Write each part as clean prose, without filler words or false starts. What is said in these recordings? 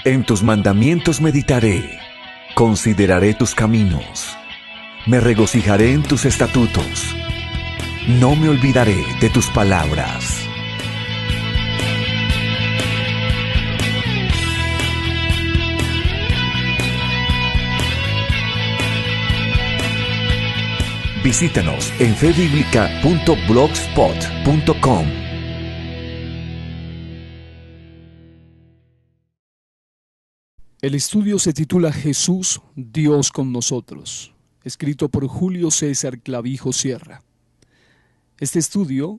En tus mandamientos meditaré, consideraré tus caminos, me regocijaré en tus estatutos, no me olvidaré de tus palabras. Visítanos en febiblica.blogspot.com. El estudio se titula Jesús, Dios con nosotros, escrito por Julio César Clavijo Sierra. Este estudio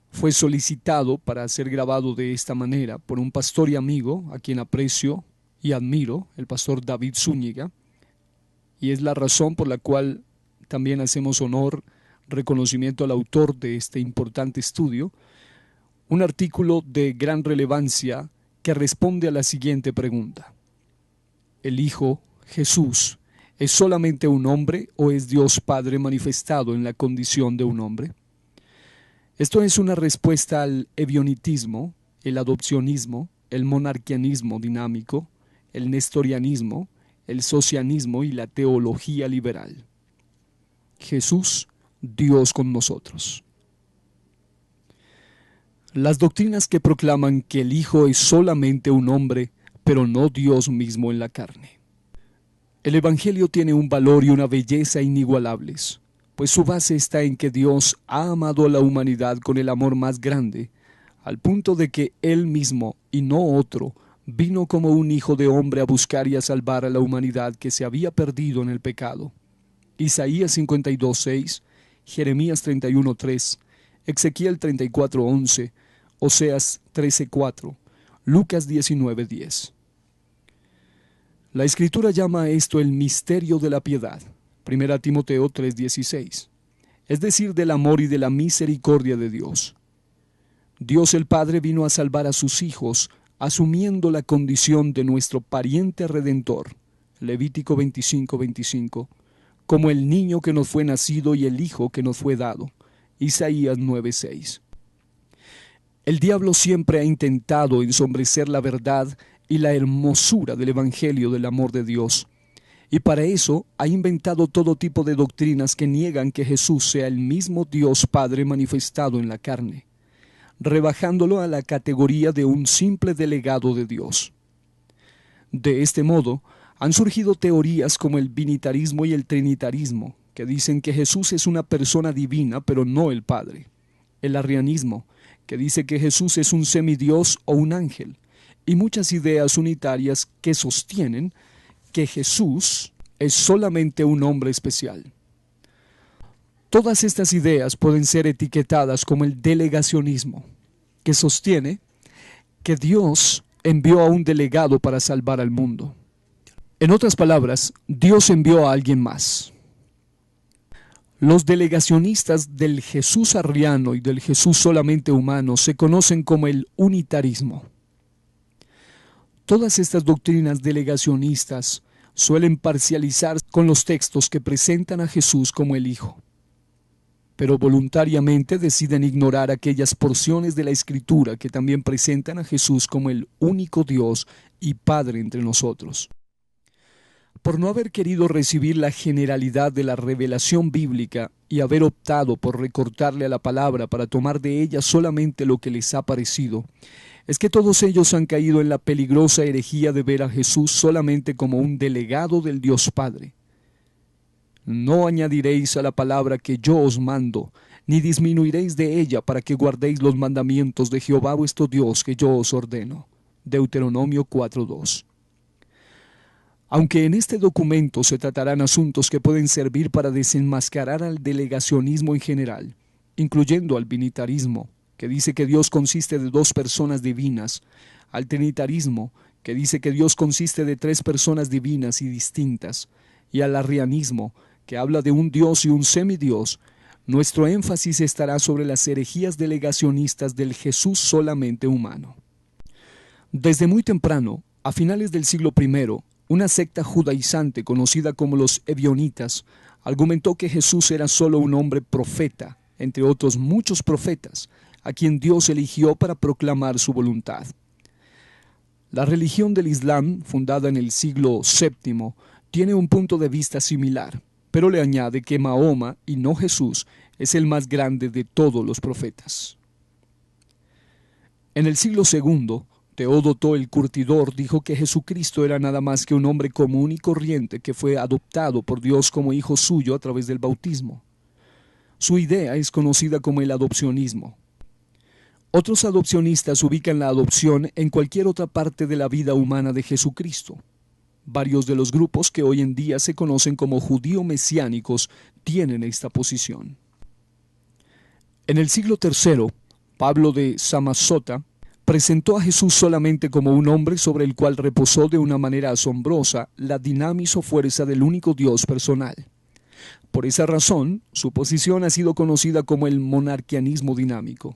fue solicitado para ser grabado de esta manera por un pastor y amigo a quien aprecio y admiro, el pastor David Zúñiga, y es la razón por la cual también hacemos honor, reconocimiento al autor de este importante estudio, un artículo de gran relevancia que responde a la siguiente pregunta: ¿el Hijo, Jesús, es solamente un hombre o es Dios Padre manifestado en la condición de un hombre? Esto es una respuesta al ebionitismo, el adopcionismo, el monarquianismo dinámico, el nestorianismo, el socianismo y la teología liberal. Jesús, Dios con nosotros. Las doctrinas que proclaman que el Hijo es solamente un hombre, pero no Dios mismo en la carne. El Evangelio tiene un valor y una belleza inigualables, pues su base está en que Dios ha amado a la humanidad con el amor más grande, al punto de que Él mismo, y no otro, vino como un hijo de hombre a buscar y a salvar a la humanidad que se había perdido en el pecado. Isaías 52:6, Jeremías 31:3, Ezequiel 34:11, Oseas 13:4, Lucas 19:10. La Escritura llama a esto el misterio de la piedad, 1 Timoteo 3:16, es decir, del amor y de la misericordia de Dios. Dios el Padre vino a salvar a sus hijos, asumiendo la condición de nuestro pariente redentor, Levítico 25:25, como el niño que nos fue nacido y el hijo que nos fue dado, Isaías 9:6. El diablo siempre ha intentado ensombrecer la verdad y la hermosura del Evangelio del amor de Dios, y para eso ha inventado todo tipo de doctrinas que niegan que Jesús sea el mismo Dios Padre manifestado en la carne, rebajándolo a la categoría de un simple delegado de Dios. De este modo, han surgido teorías como el binitarismo y el trinitarismo, que dicen que Jesús es una persona divina, pero no el Padre. El arrianismo, que dice que Jesús es un semidios o un ángel, y muchas ideas unitarias que sostienen que Jesús es solamente un hombre especial. Todas estas ideas pueden ser etiquetadas como el delegacionismo, que sostiene que Dios envió a un delegado para salvar al mundo. En otras palabras, Dios envió a alguien más. Los delegacionistas del Jesús arriano y del Jesús solamente humano se conocen como el unitarismo. Todas estas doctrinas delegacionistas suelen parcializar con los textos que presentan a Jesús como el Hijo, pero voluntariamente deciden ignorar aquellas porciones de la Escritura que también presentan a Jesús como el único Dios y Padre entre nosotros. Por no haber querido recibir la generalidad de la revelación bíblica y haber optado por recortarle a la palabra para tomar de ella solamente lo que les ha parecido, es que todos ellos han caído en la peligrosa herejía de ver a Jesús solamente como un delegado del Dios Padre. No añadiréis a la palabra que yo os mando, ni disminuiréis de ella para que guardéis los mandamientos de Jehová vuestro Dios que yo os ordeno. Deuteronomio 4:2. Aunque en este documento se tratarán asuntos que pueden servir para desenmascarar al delegacionismo en general, incluyendo al binitarismo, que dice que Dios consiste de dos personas divinas, al trinitarismo, que dice que Dios consiste de tres personas divinas y distintas, y al arrianismo, que habla de un Dios y un semidios, nuestro énfasis estará sobre las herejías delegacionistas del Jesús solamente humano. Desde muy temprano, a finales del siglo I, una secta judaizante conocida como los ebionitas argumentó que Jesús era solo un hombre profeta, entre otros muchos profetas, a quien Dios eligió para proclamar su voluntad. La religión del Islam, fundada en el siglo VII, tiene un punto de vista similar, pero le añade que Mahoma, y no Jesús, es el más grande de todos los profetas. En el siglo II, Teódoto el Curtidor dijo que Jesucristo era nada más que un hombre común y corriente que fue adoptado por Dios como hijo suyo a través del bautismo. Su idea es conocida como el adopcionismo. Otros adopcionistas ubican la adopción en cualquier otra parte de la vida humana de Jesucristo. Varios de los grupos que hoy en día se conocen como judío-mesiánicos tienen esta posición. En el siglo III, Pablo de Samosata presentó a Jesús solamente como un hombre sobre el cual reposó de una manera asombrosa la dinamis o fuerza del único Dios personal. Por esa razón, su posición ha sido conocida como el monarquianismo dinámico.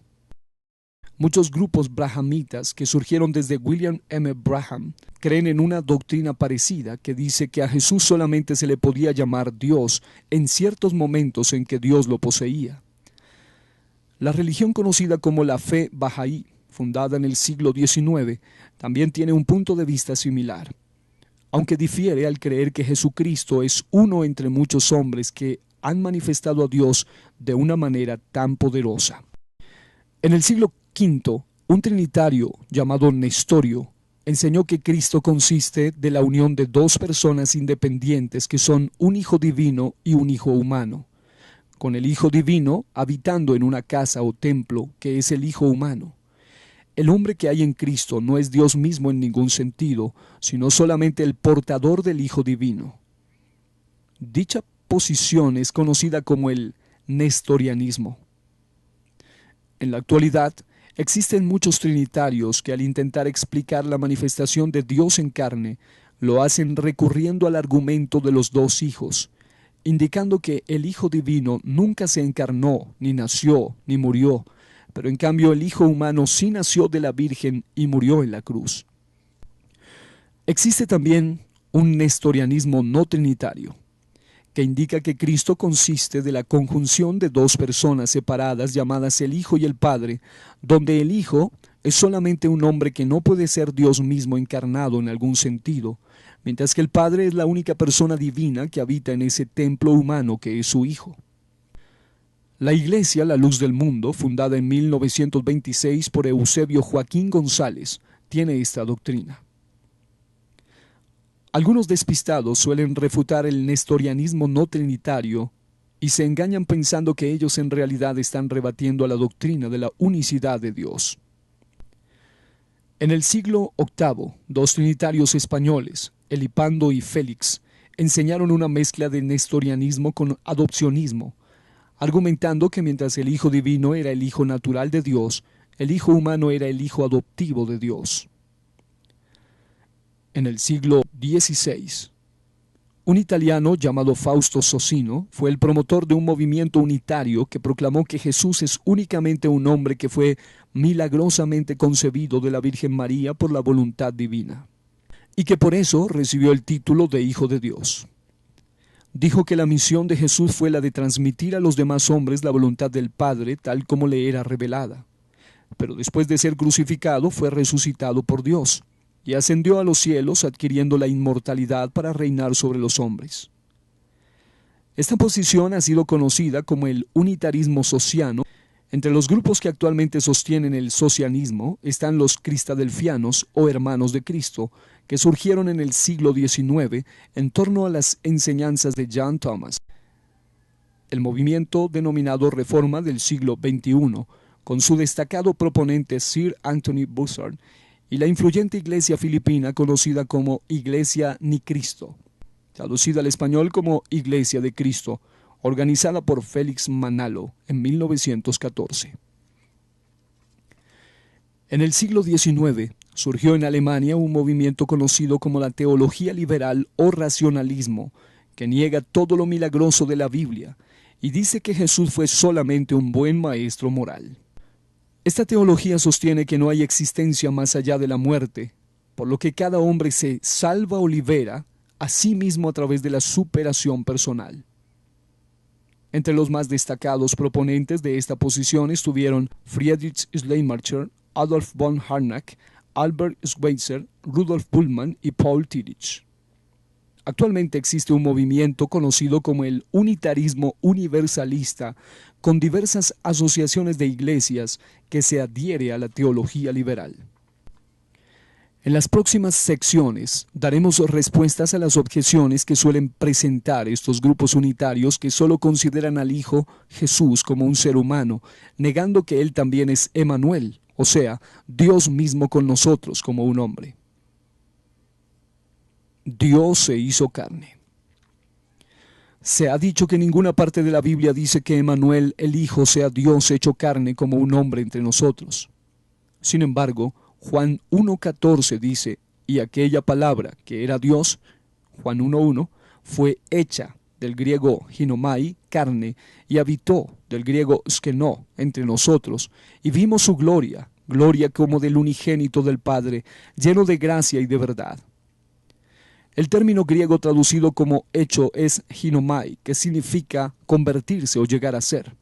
Muchos grupos brahamitas que surgieron desde William M. Braham creen en una doctrina parecida que dice que a Jesús solamente se le podía llamar Dios en ciertos momentos en que Dios lo poseía. La religión conocida como la fe Bahá'í, fundada en el siglo XIX, también tiene un punto de vista similar, aunque difiere al creer que Jesucristo es uno entre muchos hombres que han manifestado a Dios de una manera tan poderosa. En el siglo V, un trinitario llamado Nestorio enseñó que Cristo consiste de la unión de dos personas independientes que son un hijo divino y un hijo humano, con el hijo divino habitando en una casa o templo que es el hijo humano. El hombre que hay en Cristo no es Dios mismo en ningún sentido, sino solamente el portador del Hijo Divino. Dicha posición es conocida como el nestorianismo. En la actualidad, existen muchos trinitarios que al intentar explicar la manifestación de Dios en carne, lo hacen recurriendo al argumento de los dos hijos, indicando que el Hijo Divino nunca se encarnó, ni nació, ni murió, pero en cambio el Hijo humano sí nació de la Virgen y murió en la cruz. Existe también un nestorianismo no trinitario, que indica que Cristo consiste de la conjunción de dos personas separadas llamadas el Hijo y el Padre, donde el Hijo es solamente un hombre que no puede ser Dios mismo encarnado en algún sentido, mientras que el Padre es la única persona divina que habita en ese templo humano que es su Hijo. La Iglesia La Luz del Mundo, fundada en 1926 por Eusebio Joaquín González, tiene esta doctrina. Algunos despistados suelen refutar el nestorianismo no trinitario y se engañan pensando que ellos en realidad están rebatiendo a la doctrina de la unicidad de Dios. En el siglo VIII, dos trinitarios españoles, Elipando y Félix, enseñaron una mezcla de nestorianismo con adopcionismo, argumentando que mientras el Hijo Divino era el Hijo natural de Dios, el Hijo humano era el Hijo adoptivo de Dios. En el siglo XVI, un italiano llamado Fausto Socino fue el promotor de un movimiento unitario que proclamó que Jesús es únicamente un hombre que fue milagrosamente concebido de la Virgen María por la voluntad divina, y que por eso recibió el título de Hijo de Dios. Dijo que la misión de Jesús fue la de transmitir a los demás hombres la voluntad del Padre tal como le era revelada. Pero después de ser crucificado fue resucitado por Dios y ascendió a los cielos adquiriendo la inmortalidad para reinar sobre los hombres. Esta posición ha sido conocida como el unitarismo sociano. Entre los grupos que actualmente sostienen el socianismo están los cristadelfianos o hermanos de Cristo, que surgieron en el siglo XIX en torno a las enseñanzas de John Thomas. El movimiento denominado Reforma del siglo XXI, con su destacado proponente Sir Anthony Buzzard, y la influyente iglesia filipina conocida como Iglesia Ni Cristo, traducida al español como Iglesia de Cristo, organizada por Félix Manalo en 1914. En el siglo XIX surgió en Alemania un movimiento conocido como la teología liberal o racionalismo, que niega todo lo milagroso de la Biblia y dice que Jesús fue solamente un buen maestro moral. Esta teología sostiene que no hay existencia más allá de la muerte, por lo que cada hombre se salva o libera a sí mismo a través de la superación personal. Entre los más destacados proponentes de esta posición estuvieron Friedrich Schleiermacher, Adolf von Harnack, Albert Schweitzer, Rudolf Pullman y Paul Tillich. Actualmente existe un movimiento conocido como el unitarismo universalista, con diversas asociaciones de iglesias que se adhiere a la teología liberal. En las próximas secciones daremos respuestas a las objeciones que suelen presentar estos grupos unitarios que solo consideran al Hijo Jesús como un ser humano, negando que Él también es Emmanuel, o sea, Dios mismo con nosotros como un hombre. Dios se hizo carne. Se ha dicho que ninguna parte de la Biblia dice que Emmanuel, el Hijo, sea Dios hecho carne como un hombre entre nosotros. Sin embargo, Juan 1:14 dice, y aquella palabra que era Dios, Juan 1:1, fue hecha, del griego ginomai, carne, y habitó, del griego skeno, entre nosotros, y vimos su gloria, gloria como del unigénito del Padre, lleno de gracia y de verdad. El término griego traducido como hecho es ginomai, que significa convertirse o llegar a ser.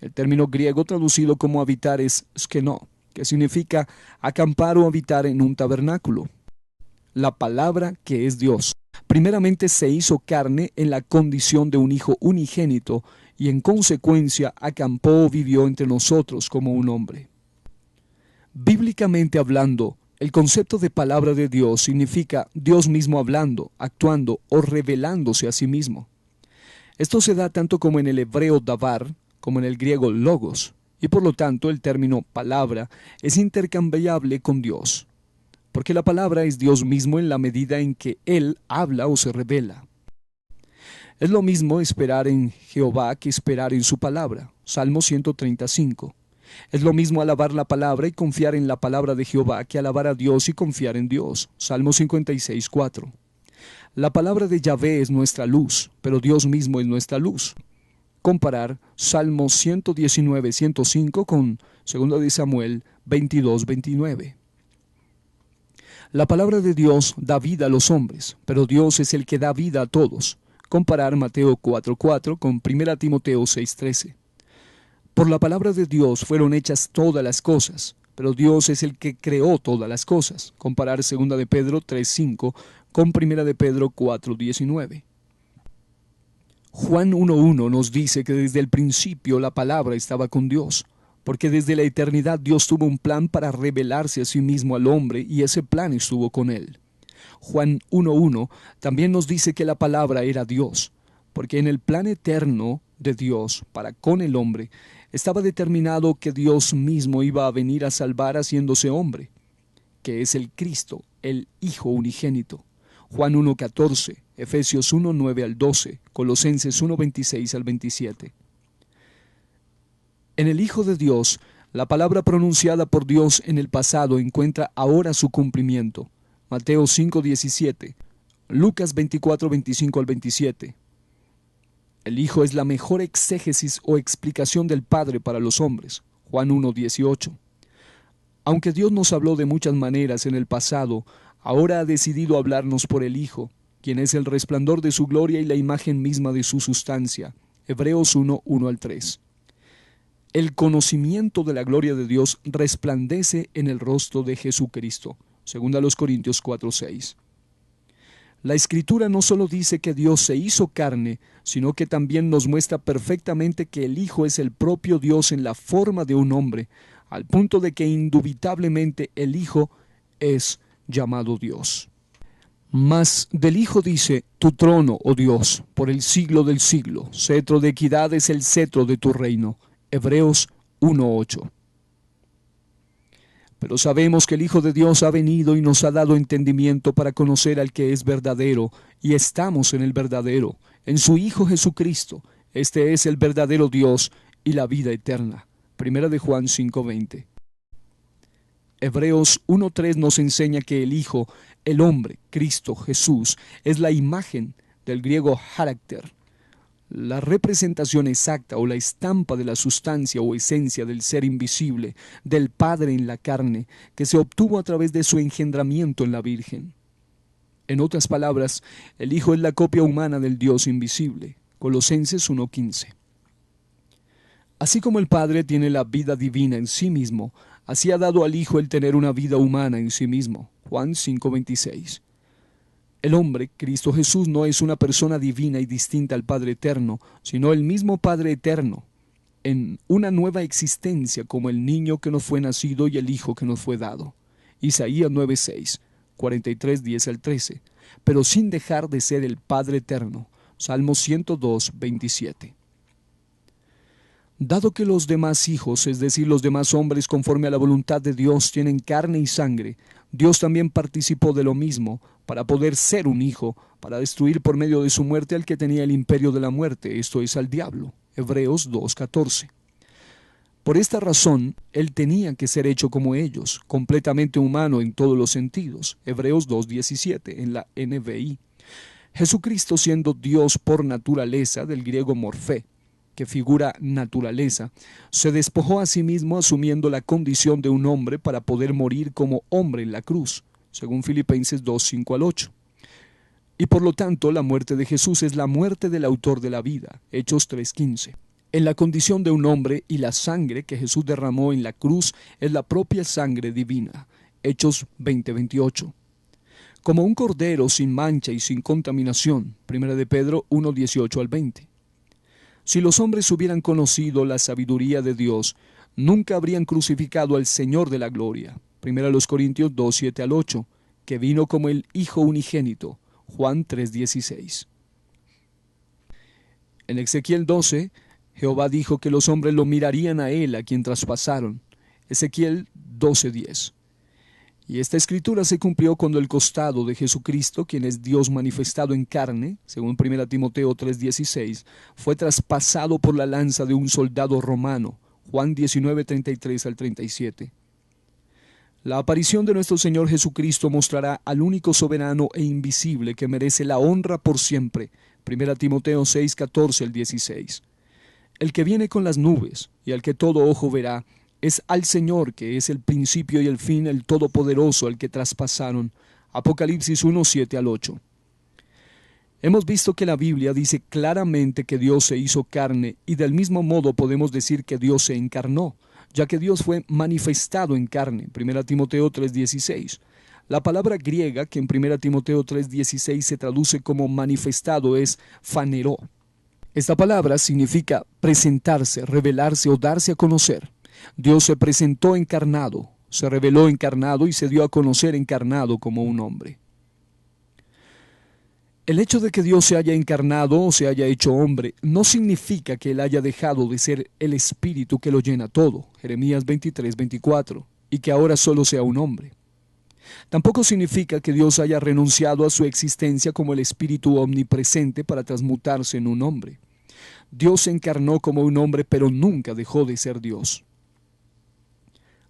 El término griego traducido como habitar es skeno, que significa acampar o habitar en un tabernáculo. La palabra que es Dios, primeramente se hizo carne en la condición de un hijo unigénito y en consecuencia acampó o vivió entre nosotros como un hombre. Bíblicamente hablando, el concepto de palabra de Dios significa Dios mismo hablando, actuando o revelándose a sí mismo. Esto se da tanto como en el hebreo davar como en el griego logos, y por lo tanto el término palabra es intercambiable con Dios, porque la palabra es Dios mismo en la medida en que Él habla o se revela. Es lo mismo esperar en Jehová que esperar en su palabra, Salmo 135. Es lo mismo alabar la palabra y confiar en la palabra de Jehová que alabar a Dios y confiar en Dios, Salmo 56:4. La palabra de Yahvé es nuestra luz, pero Dios mismo es nuestra luz. Comparar Salmo 119:105 con 2 de Samuel 22:29. La palabra de Dios da vida a los hombres, pero Dios es el que da vida a todos. Comparar Mateo 4:4 con 1 Timoteo 6:13. Por la palabra de Dios fueron hechas todas las cosas, pero Dios es el que creó todas las cosas. Comparar 2 de Pedro 3:5 con 1 de Pedro 4:19. Juan 1:1 nos dice que desde el principio la palabra estaba con Dios, porque desde la eternidad Dios tuvo un plan para revelarse a sí mismo al hombre y ese plan estuvo con él. Juan 1:1 también nos dice que la palabra era Dios, porque en el plan eterno de Dios para con el hombre estaba determinado que Dios mismo iba a venir a salvar haciéndose hombre, que es el Cristo, el Hijo unigénito. Juan 1:14, Efesios 1:9 al 12, Colosenses 1:26 al 27. En el Hijo de Dios, la palabra pronunciada por Dios en el pasado encuentra ahora su cumplimiento. Mateo 5:17, Lucas 24:25 al 27. El Hijo es la mejor exégesis o explicación del Padre para los hombres. Juan 1:18. Aunque Dios nos habló de muchas maneras en el pasado, ahora ha decidido hablarnos por el Hijo, quien es el resplandor de su gloria y la imagen misma de su sustancia. Hebreos 1:1 al 3. El conocimiento de la gloria de Dios resplandece en el rostro de Jesucristo. 2 Corintios 4:6. La Escritura no solo dice que Dios se hizo carne, sino que también nos muestra perfectamente que el Hijo es el propio Dios en la forma de un hombre, al punto de que indubitablemente el Hijo es llamado Dios. Mas del Hijo dice, tu trono, oh Dios, por el siglo del siglo, cetro de equidad es el cetro de tu reino. Hebreos 1:8. Pero sabemos que el Hijo de Dios ha venido y nos ha dado entendimiento para conocer al que es verdadero, y estamos en el verdadero, en su Hijo Jesucristo. Este es el verdadero Dios y la vida eterna. 1 de Juan 5:20. Hebreos 1:3 nos enseña que el Hijo, el hombre, Cristo Jesús, es la imagen del griego carácter, la representación exacta o la estampa de la sustancia o esencia del ser invisible, del Padre en la carne, que se obtuvo a través de su engendramiento en la Virgen. En otras palabras, el Hijo es la copia humana del Dios invisible. Colosenses 1:15. Así como el Padre tiene la vida divina en sí mismo, Así ha dado al Hijo el tener una vida humana en sí mismo. Juan 5:26. El hombre, Cristo Jesús, no es una persona divina y distinta al Padre Eterno, sino el mismo Padre Eterno, en una nueva existencia como el niño que nos fue nacido y el Hijo que nos fue dado. Isaías 9:6, 43:10 al 13, pero sin dejar de ser el Padre Eterno. Salmo 102:27. Dado que los demás hijos, es decir, los demás hombres conforme a la voluntad de Dios, tienen carne y sangre, Dios también participó de lo mismo, para poder ser un hijo, para destruir por medio de su muerte al que tenía el imperio de la muerte, esto es, al diablo. Hebreos 2:14. Por esta razón, él tenía que ser hecho como ellos, completamente humano en todos los sentidos. Hebreos 2:17 en la NBI. Jesucristo, siendo Dios por naturaleza, del griego morfé, que figura naturaleza, se despojó a sí mismo asumiendo la condición de un hombre para poder morir como hombre en la cruz, según Filipenses 2:5 al 8. Y por lo tanto, la muerte de Jesús es la muerte del autor de la vida, Hechos 3:15. En la condición de un hombre, y la sangre que Jesús derramó en la cruz es la propia sangre divina, Hechos 20:28. Como un cordero sin mancha y sin contaminación, 1 de Pedro 1:18 al 20. Si los hombres hubieran conocido la sabiduría de Dios, nunca habrían crucificado al Señor de la gloria, 1 Corintios 2:7 al 8, que vino como el Hijo unigénito, Juan 3:16. En Ezequiel 12, Jehová dijo que los hombres lo mirarían a él, a quien traspasaron, Ezequiel 12:10. Y esta escritura se cumplió cuando el costado de Jesucristo, quien es Dios manifestado en carne, según 1 Timoteo 3:16, fue traspasado por la lanza de un soldado romano, Juan 19:33 al 37. La aparición de nuestro Señor Jesucristo mostrará al único soberano e invisible que merece la honra por siempre, 1 Timoteo 6:14 al 16. El que viene con las nubes, y al que todo ojo verá, es al Señor, que es el principio y el fin, el Todopoderoso, al que traspasaron. Apocalipsis 1:7 al 8. Hemos visto que la Biblia dice claramente que Dios se hizo carne, y del mismo modo podemos decir que Dios se encarnó, ya que Dios fue manifestado en carne, 1 Timoteo 3:16. La palabra griega que en 1 Timoteo 3:16 se traduce como manifestado es phaneró. Esta palabra significa presentarse, revelarse o darse a conocer. Dios se presentó encarnado, se reveló encarnado y se dio a conocer encarnado como un hombre. El hecho de que Dios se haya encarnado o se haya hecho hombre no significa que Él haya dejado de ser el Espíritu que lo llena todo, Jeremías 23:24, y que ahora solo sea un hombre. Tampoco significa que Dios haya renunciado a su existencia como el Espíritu omnipresente para transmutarse en un hombre. Dios se encarnó como un hombre, pero nunca dejó de ser Dios.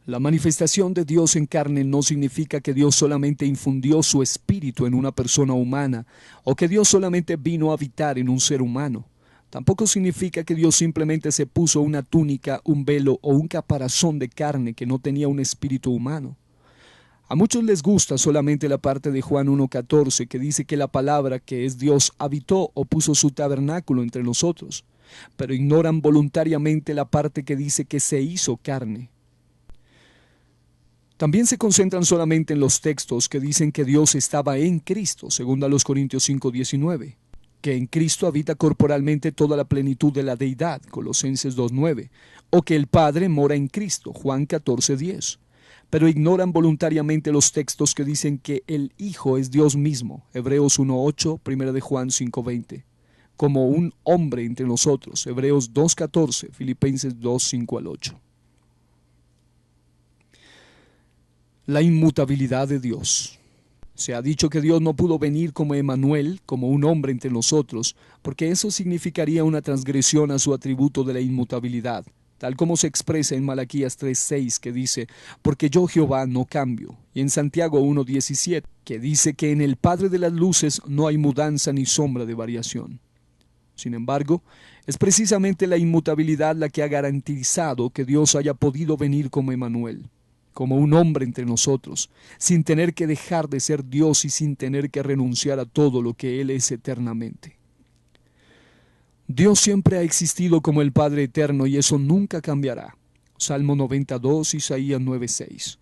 La manifestación de Dios en carne no significa que Dios solamente infundió su espíritu en una persona humana o que Dios solamente vino a habitar en un ser humano. Tampoco significa que Dios simplemente se puso una túnica, un velo o un caparazón de carne que no tenía un espíritu humano. A muchos les gusta solamente la parte de Juan 1:14 que dice que la palabra que es Dios habitó o puso su tabernáculo entre nosotros, pero ignoran voluntariamente la parte que dice que se hizo carne. También se concentran solamente en los textos que dicen que Dios estaba en Cristo, según los Corintios 5:19, que en Cristo habita corporalmente toda la plenitud de la deidad, Colosenses 2:9, o que el Padre mora en Cristo, Juan 14:10, pero ignoran voluntariamente los textos que dicen que el Hijo es Dios mismo, Hebreos 1:8, 1 de Juan 5:20, como un hombre entre nosotros, Hebreos 2:14, Filipenses 2:5 al 8. La inmutabilidad de Dios. Se ha dicho que Dios no pudo venir como Emmanuel, como un hombre entre nosotros, porque eso significaría una transgresión a su atributo de la inmutabilidad, tal como se expresa en Malaquías 3:6, que dice, porque yo Jehová no cambio, y en Santiago 1:17, que dice que en el Padre de las luces no hay mudanza ni sombra de variación. Sin embargo, es precisamente la inmutabilidad la que ha garantizado que Dios haya podido venir como Emmanuel, como un hombre entre nosotros, sin tener que dejar de ser Dios y sin tener que renunciar a todo lo que Él es eternamente. Dios siempre ha existido como el Padre eterno y eso nunca cambiará. Salmo 92, Isaías 9:6.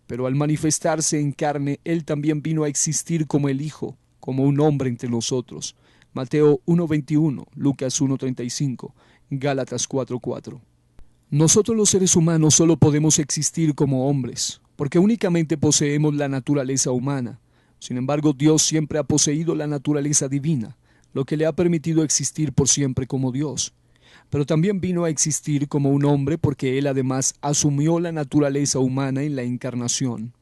Pero al manifestarse en carne, Él también vino a existir como el Hijo, como un hombre entre nosotros. Mateo 1:21, Lucas 1:35, Gálatas 4:4. Nosotros los seres humanos solo podemos existir como hombres, porque únicamente poseemos la naturaleza humana. Sin embargo, Dios siempre ha poseído la naturaleza divina, lo que le ha permitido existir por siempre como Dios. Pero también vino a existir como un hombre porque Él además asumió la naturaleza humana en la encarnación.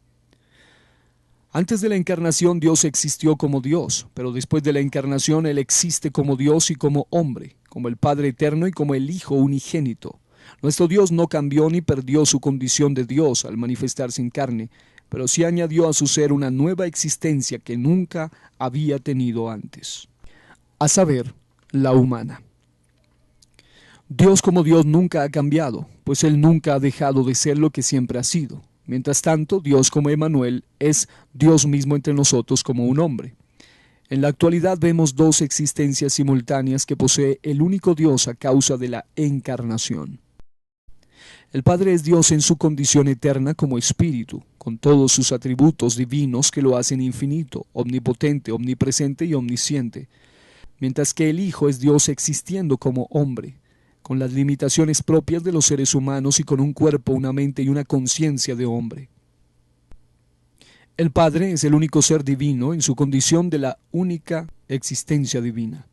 Antes de la encarnación Dios existió como Dios, pero después de la encarnación Él existe como Dios y como hombre, como el Padre eterno y como el Hijo unigénito. Nuestro Dios no cambió ni perdió su condición de Dios al manifestarse en carne, pero sí añadió a su ser una nueva existencia que nunca había tenido antes, a saber, la humana. Dios como Dios nunca ha cambiado, pues Él nunca ha dejado de ser lo que siempre ha sido. Mientras tanto, Dios como Emmanuel es Dios mismo entre nosotros como un hombre. En la actualidad vemos dos existencias simultáneas que posee el único Dios a causa de la encarnación. El Padre es Dios en su condición eterna como espíritu, con todos sus atributos divinos que lo hacen infinito, omnipotente, omnipresente y omnisciente, mientras que el Hijo es Dios existiendo como hombre, con las limitaciones propias de los seres humanos y con un cuerpo, una mente y una conciencia de hombre. El Padre es el único ser divino en su condición de la única existencia divina,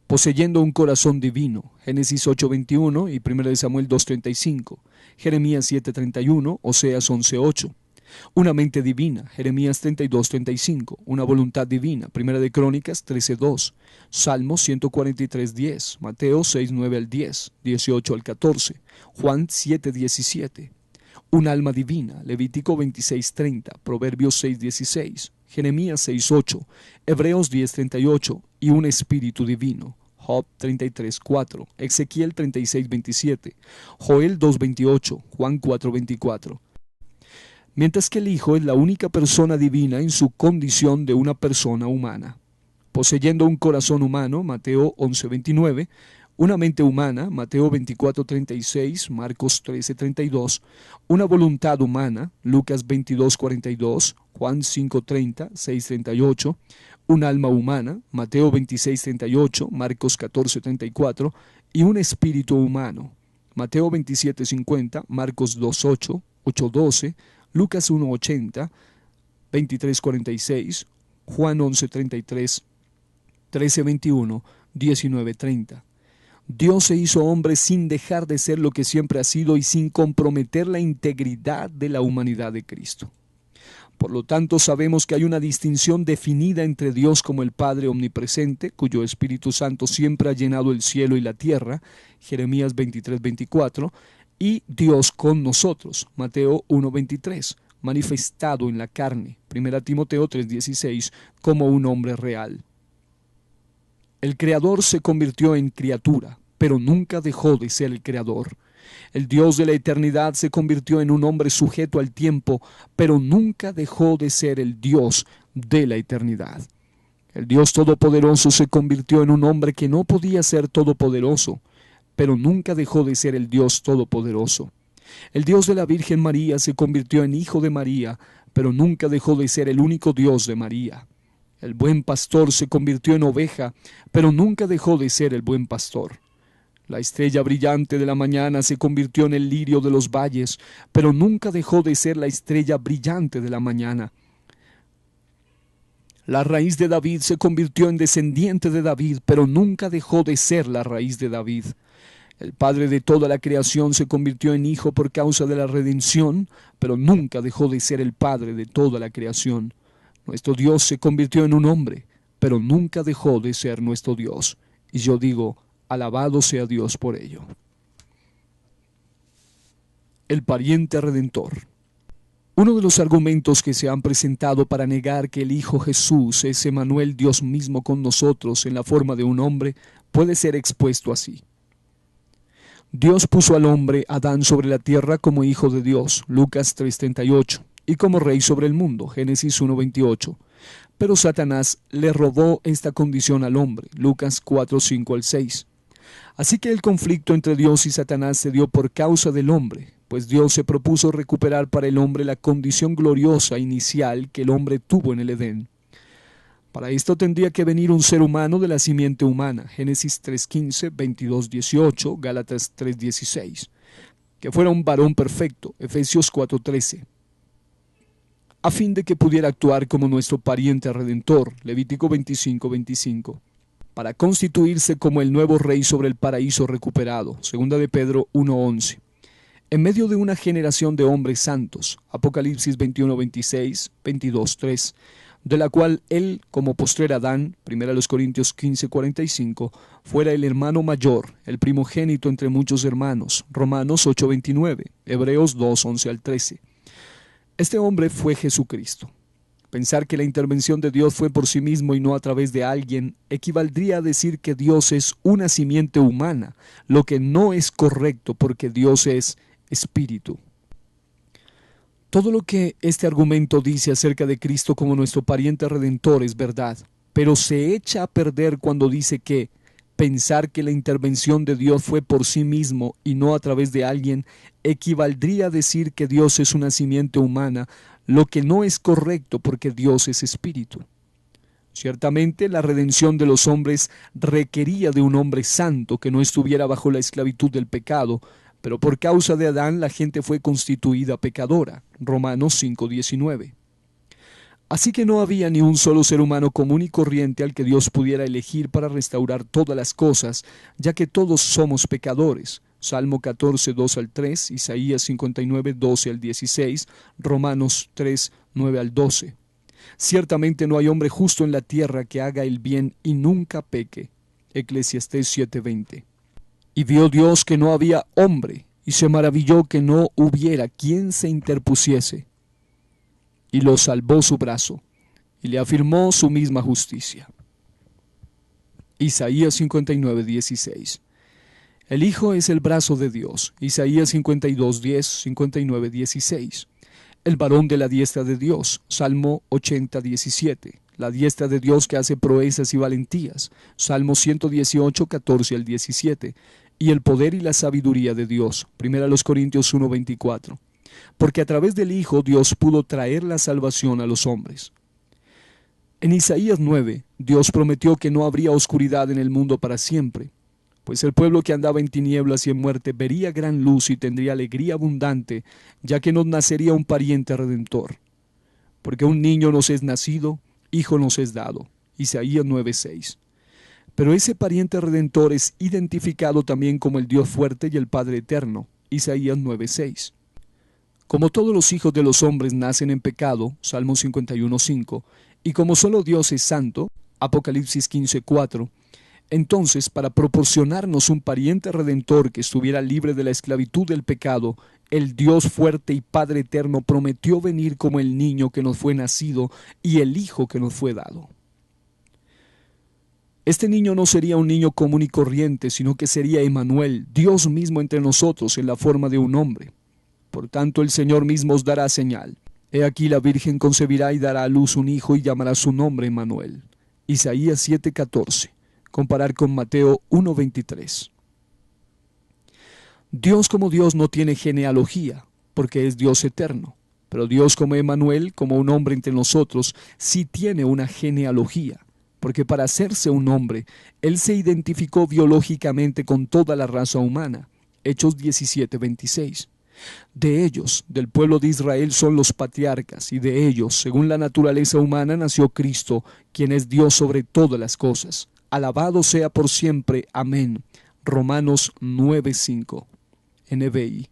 poseyendo un corazón divino, Génesis 8:21 y 1 Samuel 2:35, Jeremías 7:31, Oseas 11:8. Una mente divina, Jeremías 32:35, una voluntad divina, 1 de Crónicas 13:2, Salmos 143:10, Mateo 6:9 al 10, 18 al 14, Juan 7:17. Un alma divina, Levítico 26:30, Proverbios 6:16, Jeremías 6:8, Hebreos 10:38 y un espíritu divino, Job 33:4, Ezequiel 36:27, Joel 2:28, Juan 4:24. Mientras que el Hijo es la única persona divina en su condición de una persona humana, poseyendo un corazón humano, Mateo 11:29, una mente humana, Mateo 24:36, Marcos 13:32, una voluntad humana, Lucas 22:42, Juan 5:30, 6:38, un alma humana, Mateo 26:38, Marcos 14:34, y un espíritu humano, Mateo 27:50, Marcos 2:8, 8:12, Lucas 1:80, 23:46, Juan 11:33, 13:21, 19:30. Dios se hizo hombre sin dejar de ser lo que siempre ha sido y sin comprometer la integridad de la humanidad de Cristo. Por lo tanto, sabemos que hay una distinción definida entre Dios como el Padre omnipresente, cuyo Espíritu Santo siempre ha llenado el cielo y la tierra, Jeremías 23:24, y Dios con nosotros, Mateo 1:23, manifestado en la carne, 1 Timoteo 3:16, como un hombre real. El Creador se convirtió en criatura, pero nunca dejó de ser el Creador. El Dios de la eternidad se convirtió en un hombre sujeto al tiempo, pero nunca dejó de ser el Dios de la eternidad. El Dios todopoderoso se convirtió en un hombre que no podía ser todopoderoso, pero nunca dejó de ser el Dios todopoderoso. El Dios de la Virgen María se convirtió en hijo de María, pero nunca dejó de ser el único Dios de María. El buen pastor se convirtió en oveja, pero nunca dejó de ser el buen pastor. La estrella brillante de la mañana se convirtió en el lirio de los valles, pero nunca dejó de ser la estrella brillante de la mañana. La raíz de David se convirtió en descendiente de David, pero nunca dejó de ser la raíz de David. El Padre de toda la creación se convirtió en Hijo por causa de la redención, pero nunca dejó de ser el Padre de toda la creación. Nuestro Dios se convirtió en un hombre, pero nunca dejó de ser nuestro Dios. Y yo digo, alabado sea Dios por ello. El pariente redentor. Uno de los argumentos que se han presentado para negar que el Hijo Jesús es Emmanuel, Dios mismo con nosotros en la forma de un hombre, puede ser expuesto así. Dios puso al hombre Adán sobre la tierra como hijo de Dios, Lucas 3:38, y como rey sobre el mundo, Génesis 1:28. Pero Satanás le robó esta condición al hombre, Lucas 4:5 al 6. Así que el conflicto entre Dios y Satanás se dio por causa del hombre, pues Dios se propuso recuperar para el hombre la condición gloriosa inicial que el hombre tuvo en el Edén. Para esto tendría que venir un ser humano de la simiente humana, Génesis 3:15, 22:18, Gálatas 3:16, que fuera un varón perfecto, Efesios 4:13, a fin de que pudiera actuar como nuestro pariente redentor, Levítico 25:25, para constituirse como el nuevo rey sobre el paraíso recuperado, segunda de Pedro 1:11, en medio de una generación de hombres santos, Apocalipsis 21:26, 22:3, de la cual él, como postrer Adán, 1 Corintios 15:45, fuera el hermano mayor, el primogénito entre muchos hermanos, Romanos 8:29, Hebreos 2:11 al 13. Este hombre fue Jesucristo. Pensar que la intervención de Dios fue por sí mismo y no a través de alguien equivaldría a decir que Dios es una simiente humana, lo que no es correcto porque Dios es espíritu. Todo lo que este argumento dice acerca de Cristo como nuestro pariente redentor es verdad, pero se echa a perder cuando dice que pensar que la intervención de Dios fue por sí mismo y no a través de alguien equivaldría a decir que Dios es una simiente humana, lo que no es correcto porque Dios es espíritu. Ciertamente la redención de los hombres requería de un hombre santo que no estuviera bajo la esclavitud del pecado, pero por causa de Adán la gente fue constituida pecadora. Romanos 5:19. Así que no había ni un solo ser humano común y corriente al que Dios pudiera elegir para restaurar todas las cosas, ya que todos somos pecadores. Salmo 14, 2 al 3, Isaías 59, 12 al 16, Romanos 3, 9 al 12. Ciertamente no hay hombre justo en la tierra que haga el bien y nunca peque. Eclesiastés 7:20. Y vio Dios que no había hombre, y se maravilló que no hubiera quien se interpusiese. Y lo salvó su brazo, y le afirmó su misma justicia. Isaías 59:16. El Hijo es el brazo de Dios. Isaías 52:10, 59:16. El varón de la diestra de Dios. Salmo 80:17. La diestra de Dios que hace proezas y valentías. Salmo 118, 14 al 17. Y el poder y la sabiduría de Dios. 1 Corintios 1:24. Porque a través del Hijo Dios pudo traer la salvación a los hombres. En Isaías 9, Dios prometió que no habría oscuridad en el mundo para siempre, pues el pueblo que andaba en tinieblas y en muerte vería gran luz y tendría alegría abundante, ya que nos nacería un pariente redentor. Porque un niño nos es nacido, hijo nos es dado. Isaías 9:6. Pero ese pariente redentor es identificado también como el Dios fuerte y el Padre eterno. Isaías 9:6. Como todos los hijos de los hombres nacen en pecado, Salmo 51:5, y como solo Dios es santo, Apocalipsis 15:4, entonces, para proporcionarnos un pariente redentor que estuviera libre de la esclavitud del pecado, el Dios fuerte y Padre eterno prometió venir como el niño que nos fue nacido y el hijo que nos fue dado. Este niño no sería un niño común y corriente, sino que sería Emmanuel, Dios mismo entre nosotros en la forma de un hombre. Por tanto, el Señor mismo os dará señal. He aquí la Virgen concebirá y dará a luz un hijo y llamará su nombre Emmanuel. Isaías 7:14. Comparar con Mateo 1:23. Dios como Dios no tiene genealogía, porque es Dios eterno. Pero Dios como Emmanuel, como un hombre entre nosotros, sí tiene una genealogía, porque para hacerse un hombre, Él se identificó biológicamente con toda la raza humana. Hechos 17:26. De ellos, del pueblo de Israel, son los patriarcas, y de ellos, según la naturaleza humana, nació Cristo, quien es Dios sobre todas las cosas. Alabado sea por siempre. Amén. Romanos 9:5. NBI.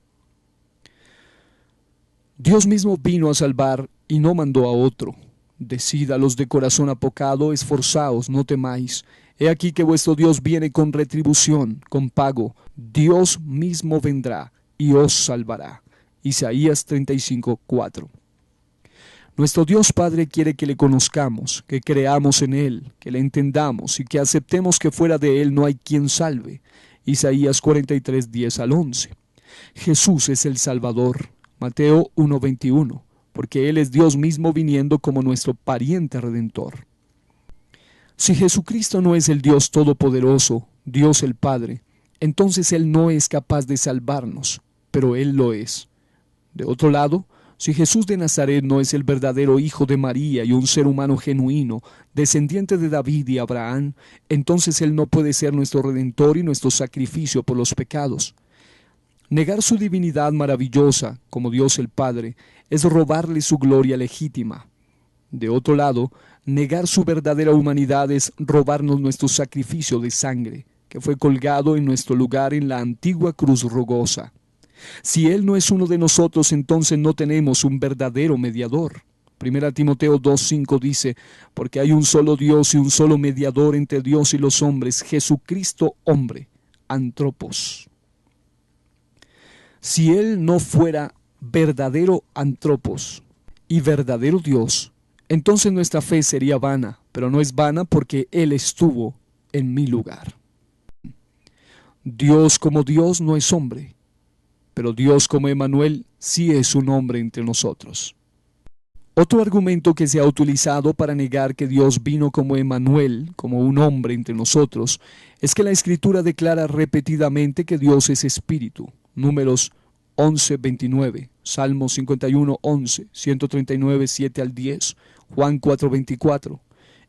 Dios mismo vino a salvar y no mandó a otro. Decid a los de corazón apocado, esforzaos, no temáis. He aquí que vuestro Dios viene con retribución, con pago. Dios mismo vendrá y os salvará. Isaías 35:4. Nuestro Dios Padre quiere que le conozcamos, que creamos en Él, que le entendamos y que aceptemos que fuera de Él no hay quien salve. Isaías 43:10 al 11. Jesús es el Salvador. Mateo 1:21. Porque Él es Dios mismo viniendo como nuestro pariente redentor. Si Jesucristo no es el Dios Todopoderoso, Dios el Padre, entonces Él no es capaz de salvarnos. pero Él lo es. De otro lado, si Jesús de Nazaret no es el verdadero Hijo de María y un ser humano genuino, descendiente de David y Abraham, entonces Él no puede ser nuestro Redentor y nuestro sacrificio por los pecados. Negar su divinidad maravillosa, como Dios el Padre, es robarle su gloria legítima. De otro lado, negar su verdadera humanidad es robarnos nuestro sacrificio de sangre, que fue colgado en nuestro lugar en la antigua cruz rugosa. Si Él no es uno de nosotros, entonces no tenemos un verdadero mediador. 1 Timoteo 2:5 dice, porque hay un solo Dios y un solo mediador entre Dios y los hombres, Jesucristo hombre, antropos. Si Él no fuera verdadero antropos y verdadero Dios, entonces nuestra fe sería vana, pero no es vana porque Él estuvo en mi lugar. Dios como Dios no es hombre, pero Dios como Emmanuel sí es un hombre entre nosotros. Otro argumento que se ha utilizado para negar que Dios vino como Emmanuel, como un hombre entre nosotros, es que la Escritura declara repetidamente que Dios es espíritu. Números 11:29, Salmo 51:11, 139, 7 al 10, Juan 4:24,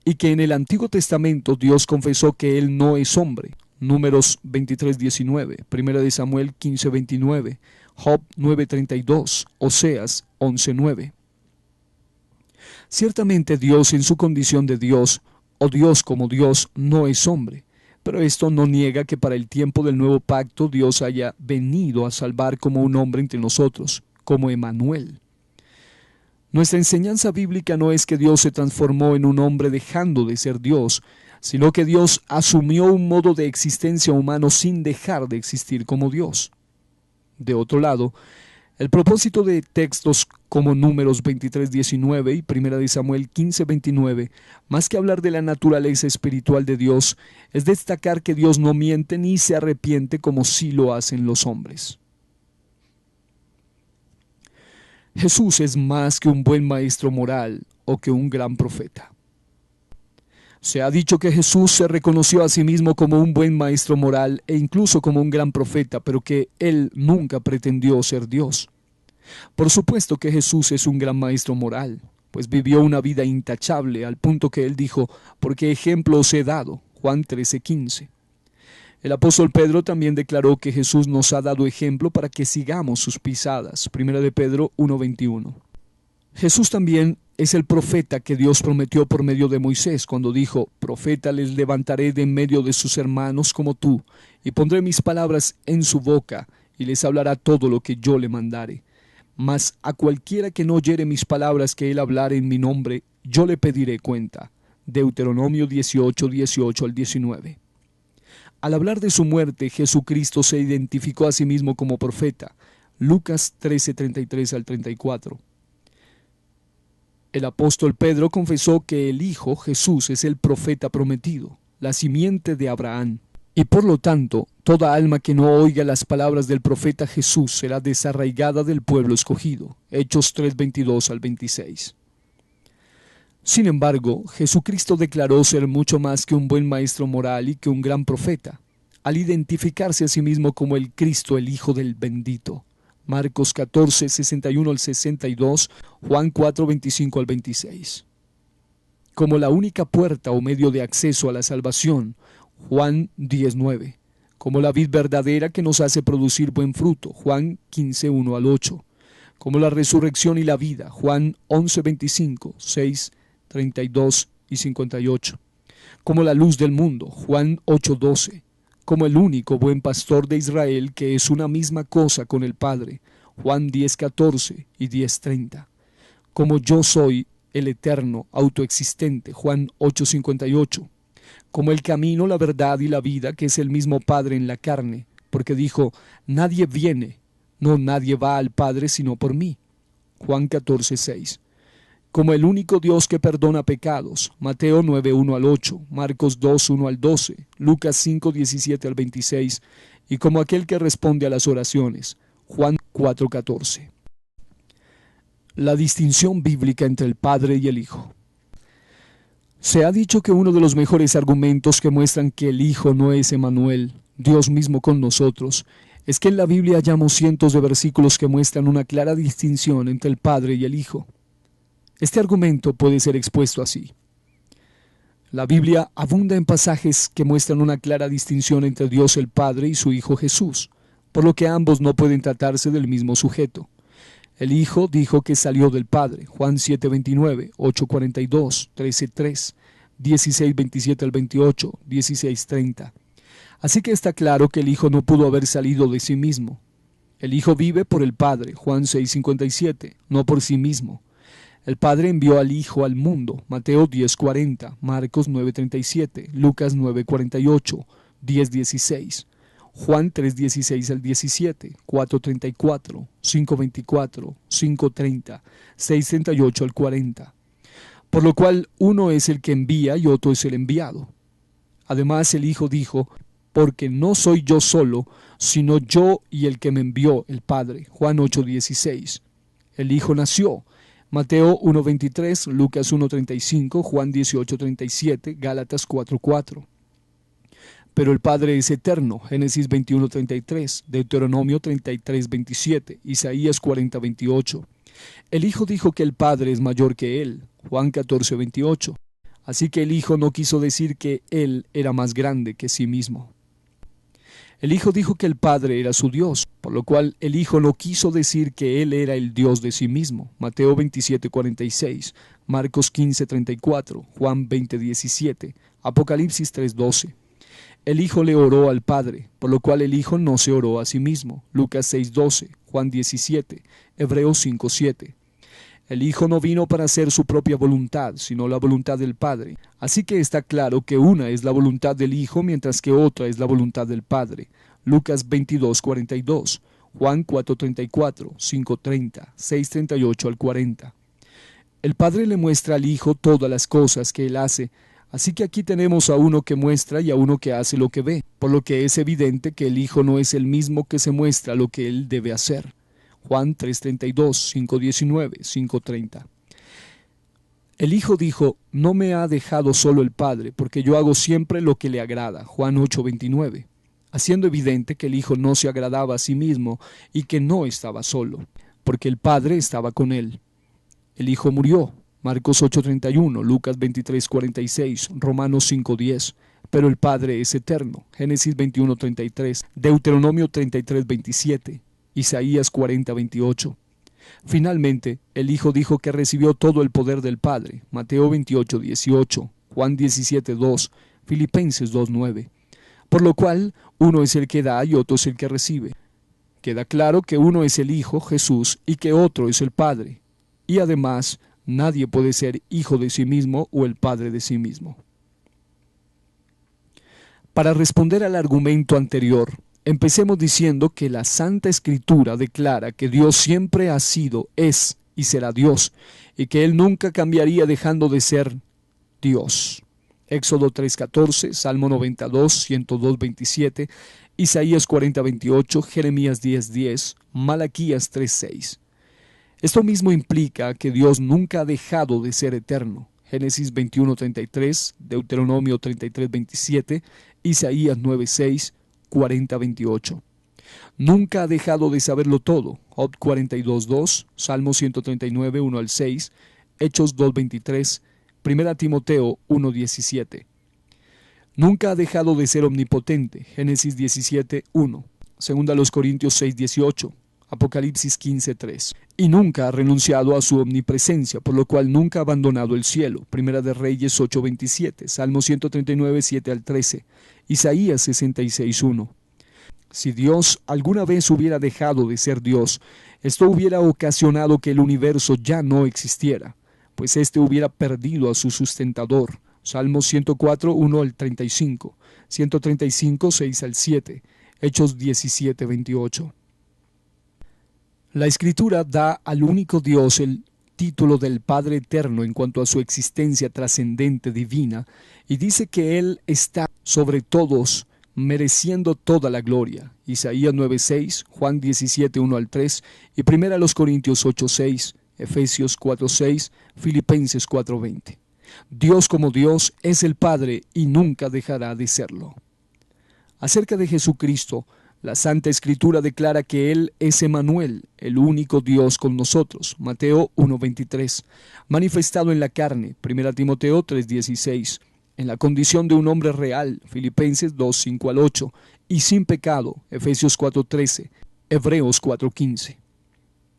y que en el Antiguo Testamento Dios confesó que Él no es hombre. Números 23:19, 1 de Samuel 15:29, Job 9:32, Oseas 11:9. Ciertamente Dios en su condición de Dios, o Dios como Dios, no es hombre, pero esto no niega que para el tiempo del nuevo pacto Dios haya venido a salvar como un hombre entre nosotros, como Emmanuel. Nuestra enseñanza bíblica no es que Dios se transformó en un hombre dejando de ser Dios, sino que Dios asumió un modo de existencia humano sin dejar de existir como Dios. De otro lado, el propósito de textos como Números 23:19 y 1 de Samuel 15:29, más que hablar de la naturaleza espiritual de Dios, es destacar que Dios no miente ni se arrepiente como sí lo hacen los hombres. Jesús es más que un buen maestro moral o que un gran profeta. Se ha dicho que Jesús se reconoció a sí mismo como un buen maestro moral e incluso como un gran profeta, pero que Él nunca pretendió ser Dios. Por supuesto que Jesús es un gran maestro moral, pues vivió una vida intachable al punto que Él dijo, porque ejemplo os he dado, Juan 13:15. El apóstol Pedro también declaró que Jesús nos ha dado ejemplo para que sigamos sus pisadas, 1 de Pedro 1:21. Jesús también es el profeta que Dios prometió por medio de Moisés cuando dijo, profeta les levantaré de en medio de sus hermanos como tú, y pondré mis palabras en su boca, y les hablará todo lo que yo le mandare. Mas a cualquiera que no oyere mis palabras que él hablare en mi nombre, yo le pediré cuenta. Deuteronomio 18:18 al 19. Al hablar de su muerte, Jesucristo se identificó a sí mismo como profeta. Lucas 13:33 al 34. El apóstol Pedro confesó que el Hijo Jesús es el profeta prometido, la simiente de Abraham, y por lo tanto, toda alma que no oiga las palabras del profeta Jesús será desarraigada del pueblo escogido. Hechos 3:22 al 26. Sin embargo, Jesucristo declaró ser mucho más que un buen maestro moral y que un gran profeta, al identificarse a sí mismo como el Cristo, el Hijo del bendito. Marcos 14:61 al 62, Juan 4:25 al 26. Como la única puerta o medio de acceso a la salvación, Juan 10:9. Como la vid verdadera que nos hace producir buen fruto, Juan 15:1 al 8. Como la resurrección y la vida, Juan 11:25, 6, 32 y 58. Como la luz del mundo, Juan 8:12. Como el único buen pastor de Israel que es una misma cosa con el Padre, Juan 10:14 y 10:30. Como yo soy el eterno, autoexistente, Juan 8:58. Como el camino, la verdad y la vida, que es el mismo Padre en la carne, porque dijo, nadie va al Padre sino por mí, Juan 14:6. Como el único Dios que perdona pecados, Mateo 9:1 al 8, Marcos 2:1 al 12, Lucas 5:17 al 26, y como aquel que responde a las oraciones, Juan 4:14. La distinción bíblica entre el Padre y el Hijo. Se ha dicho que uno de los mejores argumentos que muestran que el Hijo no es Emmanuel, Dios mismo con nosotros, es que en la Biblia hallamos cientos de versículos que muestran una clara distinción entre el Padre y el Hijo. Este argumento puede ser expuesto así. La Biblia abunda en pasajes que muestran una clara distinción entre Dios el Padre y su Hijo Jesús, por lo que ambos no pueden tratarse del mismo sujeto. El Hijo dijo que salió del Padre, Juan 7:29, 8:42, 13:3, 16:27 al 28, 16:30. Así que está claro que el Hijo no pudo haber salido de sí mismo. El Hijo vive por el Padre, Juan 6:57, no por sí mismo. El Padre envió al Hijo al mundo, Mateo 10:40, Marcos 9:37, Lucas 9:48, 10:16, Juan 3:16 al 17, 4:34, 5:24, 5:30, 6:38 al 40. Por lo cual uno es el que envía y otro es el enviado. Además el Hijo dijo, porque no soy yo solo, sino yo y el que me envió, el Padre. Juan 8:16. El Hijo nació. Mateo 1:23, Lucas 1:35, Juan 18:37, Gálatas 4:4. Pero el Padre es eterno. Génesis 21:33, Deuteronomio 33:27, Isaías 40:28. El Hijo dijo que el Padre es mayor que él. Juan 14:28. Así que el Hijo no quiso decir que él era más grande que sí mismo. El Hijo dijo que el Padre era su Dios, por lo cual el Hijo no quiso decir que Él era el Dios de sí mismo. Mateo 27:46, Marcos 15:34, Juan 20:17, Apocalipsis 3:12. El Hijo le oró al Padre, por lo cual el Hijo no se oró a sí mismo. Lucas 6:12, Juan 17, Hebreos 5:7. El Hijo no vino para hacer su propia voluntad, sino la voluntad del Padre. Así que está claro que una es la voluntad del Hijo, mientras que otra es la voluntad del Padre. Lucas 22:42, Juan 4:34, 5:30, 6:38 al 40. El Padre le muestra al Hijo todas las cosas que Él hace, así que aquí tenemos a uno que muestra y a uno que hace lo que ve, por lo que es evidente que el Hijo no es el mismo que se muestra lo que Él debe hacer. Juan 3:32, 5:19, 5:30. El Hijo dijo, no me ha dejado solo el Padre, porque yo hago siempre lo que le agrada. Juan 8:29, haciendo evidente que el Hijo no se agradaba a sí mismo y que no estaba solo, porque el Padre estaba con él. El Hijo murió. Marcos 8:31, Lucas 23:46, Romanos 5:10. Pero el Padre es eterno. Génesis 21:33, Deuteronomio 33:27. Isaías 40:28. Finalmente, el Hijo dijo que recibió todo el poder del Padre. Mateo 28:18, Juan 17:2, Filipenses 2:9. Por lo cual, uno es el que da y otro es el que recibe. Queda claro que uno es el Hijo, Jesús, y que otro es el Padre. Y además, nadie puede ser hijo de sí mismo o el padre de sí mismo. Para responder al argumento anterior, empecemos diciendo que la Santa Escritura declara que Dios siempre ha sido, es y será Dios, y que Él nunca cambiaría dejando de ser Dios. Éxodo 3:14, Salmo 92, 102:27, Isaías 40:28, Jeremías 10:10, Malaquías 3:6. Esto mismo implica que Dios nunca ha dejado de ser eterno. Génesis 21:33, Deuteronomio 33:27, Isaías 9:6, 40:28. Nunca ha dejado de saberlo todo. Job 42:2, Salmo 139, 1 al 6, Hechos 2:23, 1 Timoteo 1:17. Nunca ha dejado de ser omnipotente. Génesis 17:1, 2 Corintios 6:18, Apocalipsis 15:3. Y nunca ha renunciado a su omnipresencia, por lo cual nunca ha abandonado el cielo. Primera de Reyes 8:27, Salmo 139, 7 al 13, Isaías 66:1. Si Dios alguna vez hubiera dejado de ser Dios, esto hubiera ocasionado que el universo ya no existiera, pues éste hubiera perdido a su sustentador. Salmo 104, 1 al 35, 135, 6 al 7, Hechos 17:28. La Escritura da al único Dios el título del Padre Eterno en cuanto a su existencia trascendente divina, y dice que Él está sobre todos, mereciendo toda la gloria. Isaías 9:6, Juan 17, 1 al 3, y 1 Corintios 8:6, Efesios 4:6, Filipenses 4:20. Dios como Dios es el Padre y nunca dejará de serlo. Acerca de Jesucristo, La Santa Escritura declara que Él es Emmanuel, el único Dios con nosotros, Mateo 1:23, manifestado en la carne, 1 Timoteo 3:16, en la condición de un hombre real, Filipenses 2:5-8, y sin pecado, Efesios 4:13, Hebreos 4:15.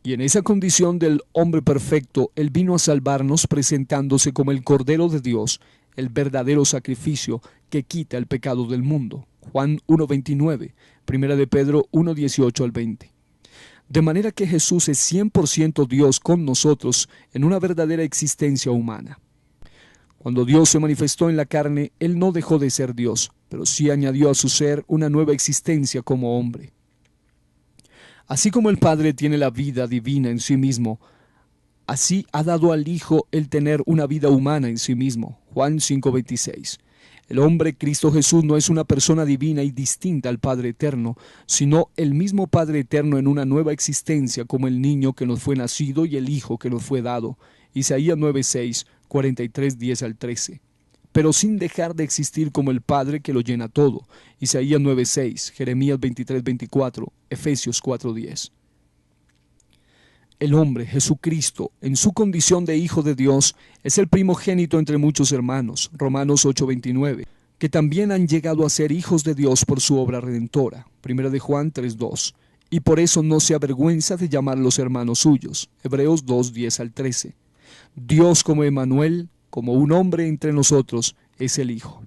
Y en esa condición del hombre perfecto, Él vino a salvarnos presentándose como el Cordero de Dios, el verdadero sacrificio que quita el pecado del mundo. Juan 1:29, 1 de Pedro 1:18-20. De manera que Jesús es 100% Dios con nosotros en una verdadera existencia humana. Cuando Dios se manifestó en la carne, Él no dejó de ser Dios, pero sí añadió a su ser una nueva existencia como hombre. Así como el Padre tiene la vida divina en sí mismo, así ha dado al Hijo el tener una vida humana en sí mismo. Juan 5:26. El hombre Cristo Jesús no es una persona divina y distinta al Padre Eterno, sino el mismo Padre Eterno en una nueva existencia como el niño que nos fue nacido y el Hijo que nos fue dado. Isaías 9:6, 43:10-13. Pero sin dejar de existir como el Padre que lo llena todo. Isaías 9:6, Jeremías 23:24, Efesios 4:10. El hombre, Jesucristo, en su condición de Hijo de Dios, es el primogénito entre muchos hermanos, Romanos 8:29, que también han llegado a ser hijos de Dios por su obra redentora, 1 de Juan 3:2, y por eso no se avergüenza de llamarlos hermanos suyos, Hebreos 2:10-13. Dios como Emmanuel, como un hombre entre nosotros, es el Hijo.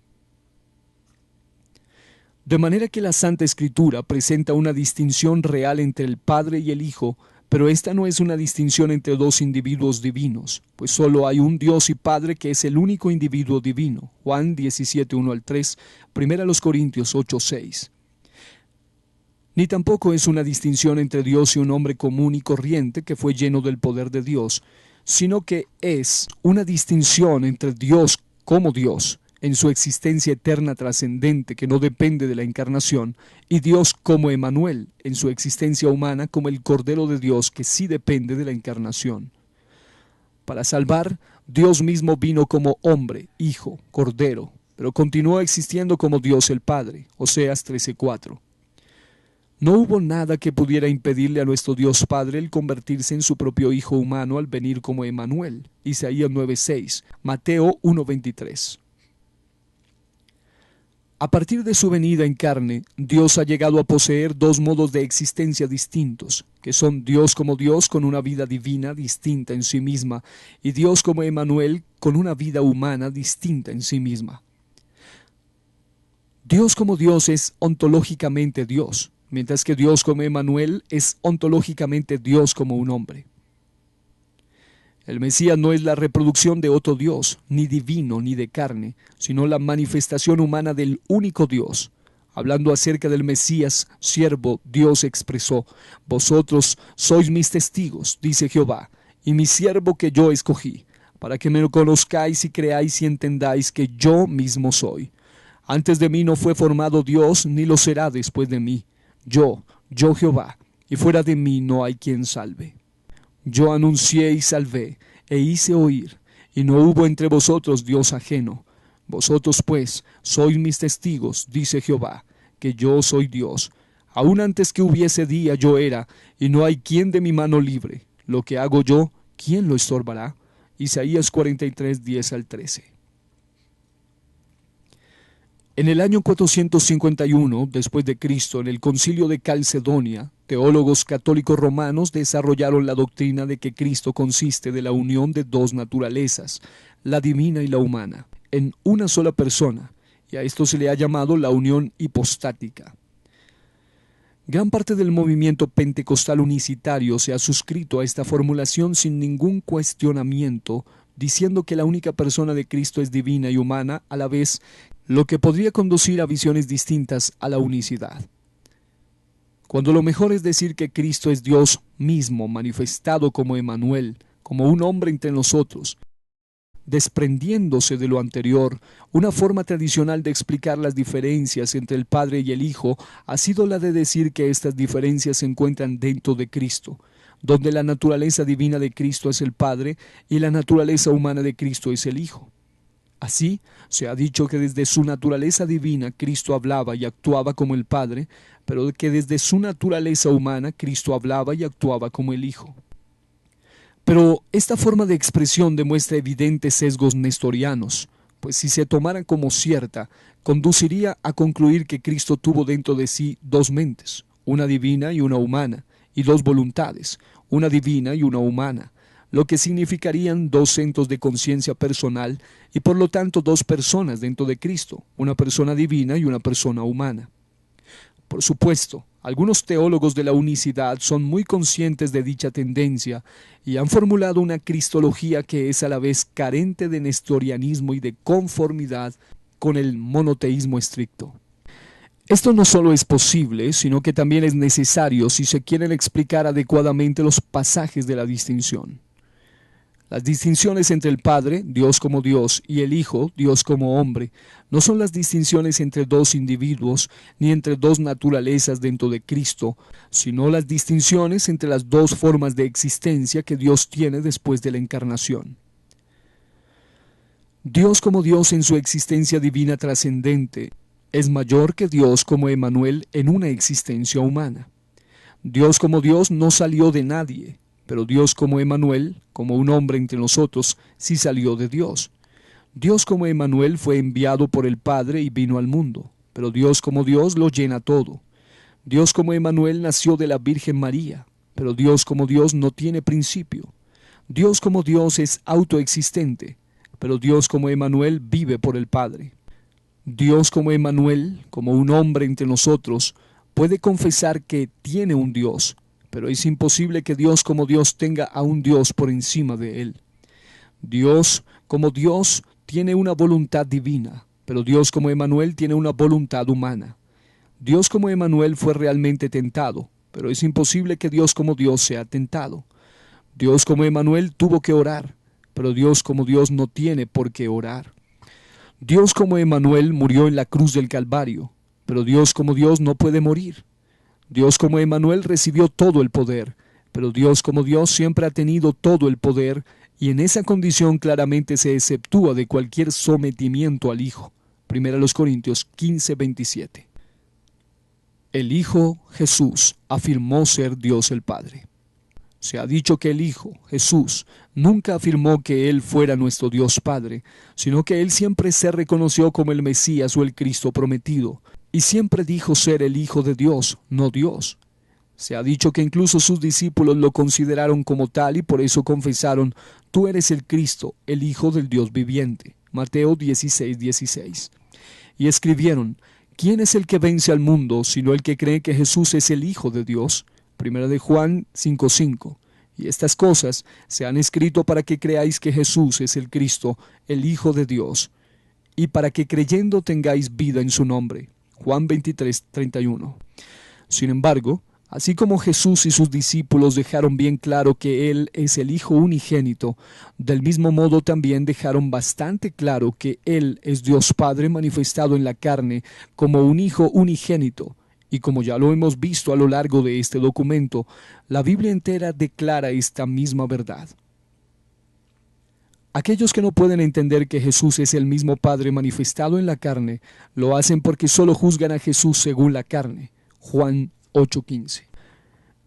De manera que la Santa Escritura presenta una distinción real entre el Padre y el Hijo, pero esta no es una distinción entre dos individuos divinos, pues solo hay un Dios y Padre que es el único individuo divino. Juan 17:1-3, 1 Corintios 8:6. Ni tampoco es una distinción entre Dios y un hombre común y corriente que fue lleno del poder de Dios, sino que es una distinción entre Dios como Dios, en su existencia eterna trascendente que no depende de la encarnación, y Dios como Emmanuel, en su existencia humana como el Cordero de Dios que sí depende de la encarnación. Para salvar, Dios mismo vino como hombre, hijo, cordero, pero continuó existiendo como Dios el Padre, Oseas 13:4. No hubo nada que pudiera impedirle a nuestro Dios Padre el convertirse en su propio Hijo humano al venir como Emmanuel, Isaías 9:6, Mateo 1:23. A partir de su venida en carne, Dios ha llegado a poseer dos modos de existencia distintos, que son Dios como Dios con una vida divina distinta en sí misma, y Dios como Emmanuel con una vida humana distinta en sí misma. Dios como Dios es ontológicamente Dios, mientras que Dios como Emmanuel es ontológicamente Dios como un hombre. El Mesías no es la reproducción de otro Dios, ni divino ni de carne, sino la manifestación humana del único Dios. Hablando acerca del Mesías, siervo, Dios expresó: «Vosotros sois mis testigos, dice Jehová, y mi siervo que yo escogí, para que me conozcáis y creáis y entendáis que yo mismo soy. Antes de mí no fue formado Dios, ni lo será después de mí. Yo Jehová, y fuera de mí no hay quien salve. Yo anuncié y salvé, e hice oír, y no hubo entre vosotros Dios ajeno. Vosotros pues sois mis testigos, dice Jehová, que yo soy Dios. Aún antes que hubiese día yo era, y no hay quien de mi mano libre. Lo que hago yo, ¿quién lo estorbará?». Isaías 43:10-13. En el año 451 después de Cristo, en el Concilio de Calcedonia, teólogos católicos romanos desarrollaron la doctrina de que Cristo consiste de la unión de dos naturalezas, la divina y la humana, en una sola persona, y a esto se le ha llamado la unión hipostática. Gran parte del movimiento pentecostal unicitario se ha suscrito a esta formulación sin ningún cuestionamiento, diciendo que la única persona de Cristo es divina y humana a la vez, lo que podría conducir a visiones distintas a la unicidad. Cuando lo mejor es decir que Cristo es Dios mismo manifestado como Emmanuel, como un hombre entre nosotros, desprendiéndose de lo anterior, una forma tradicional de explicar las diferencias entre el Padre y el Hijo ha sido la de decir que estas diferencias se encuentran dentro de Cristo, donde la naturaleza divina de Cristo es el Padre y la naturaleza humana de Cristo es el Hijo. Así, se ha dicho que desde su naturaleza divina Cristo hablaba y actuaba como el Padre, pero que desde su naturaleza humana Cristo hablaba y actuaba como el Hijo. Pero esta forma de expresión demuestra evidentes sesgos nestorianos, pues si se tomara como cierta, conduciría a concluir que Cristo tuvo dentro de sí dos mentes, una divina y una humana, y dos voluntades, una divina y una humana, lo que significarían dos centros de conciencia personal y por lo tanto dos personas dentro de Cristo, una persona divina y una persona humana. Por supuesto, algunos teólogos de la unicidad son muy conscientes de dicha tendencia y han formulado una cristología que es a la vez carente de nestorianismo y de conformidad con el monoteísmo estricto. Esto no solo es posible, sino que también es necesario si se quieren explicar adecuadamente los pasajes de la distinción. Las distinciones entre el Padre, Dios como Dios, y el Hijo, Dios como hombre, no son las distinciones entre dos individuos ni entre dos naturalezas dentro de Cristo, sino las distinciones entre las dos formas de existencia que Dios tiene después de la encarnación. Dios como Dios en su existencia divina trascendente es mayor que Dios como Emmanuel en una existencia humana. Dios como Dios no salió de nadie, pero Dios como Emmanuel, como un hombre entre nosotros, sí salió de Dios. Dios como Emmanuel fue enviado por el Padre y vino al mundo, pero Dios como Dios lo llena todo. Dios como Emmanuel nació de la Virgen María, pero Dios como Dios no tiene principio. Dios como Dios es autoexistente, pero Dios como Emmanuel vive por el Padre. Dios como Emmanuel, como un hombre entre nosotros, puede confesar que tiene un Dios, pero es imposible que Dios como Dios tenga a un Dios por encima de él. Dios como Dios tiene una voluntad divina, pero Dios como Emmanuel tiene una voluntad humana. Dios como Emmanuel fue realmente tentado, pero es imposible que Dios como Dios sea tentado. Dios como Emmanuel tuvo que orar, pero Dios como Dios no tiene por qué orar. Dios como Emmanuel murió en la cruz del Calvario, pero Dios como Dios no puede morir. Dios como Emmanuel recibió todo el poder, pero Dios como Dios siempre ha tenido todo el poder y en esa condición claramente se exceptúa de cualquier sometimiento al Hijo. 1 Corintios 15:27. El Hijo, Jesús, afirmó ser Dios el Padre. Se ha dicho que el Hijo, Jesús, nunca afirmó que Él fuera nuestro Dios Padre, sino que Él siempre se reconoció como el Mesías o el Cristo prometido, y siempre dijo ser el Hijo de Dios, no Dios. Se ha dicho que incluso sus discípulos lo consideraron como tal y por eso confesaron: tú eres el Cristo, el Hijo del Dios viviente. Mateo 16:16. Y escribieron: ¿quién es el que vence al mundo, sino el que cree que Jesús es el Hijo de Dios? 1 Juan 5:5. Y estas cosas se han escrito para que creáis que Jesús es el Cristo, el Hijo de Dios, y para que creyendo tengáis vida en su nombre. Juan 23:31. Sin embargo, así como Jesús y sus discípulos dejaron bien claro que Él es el Hijo unigénito, del mismo modo también dejaron bastante claro que Él es Dios Padre manifestado en la carne como un Hijo unigénito. Y como ya lo hemos visto a lo largo de este documento, la Biblia entera declara esta misma verdad. Aquellos que no pueden entender que Jesús es el mismo Padre manifestado en la carne, lo hacen porque solo juzgan a Jesús según la carne. Juan 8:15.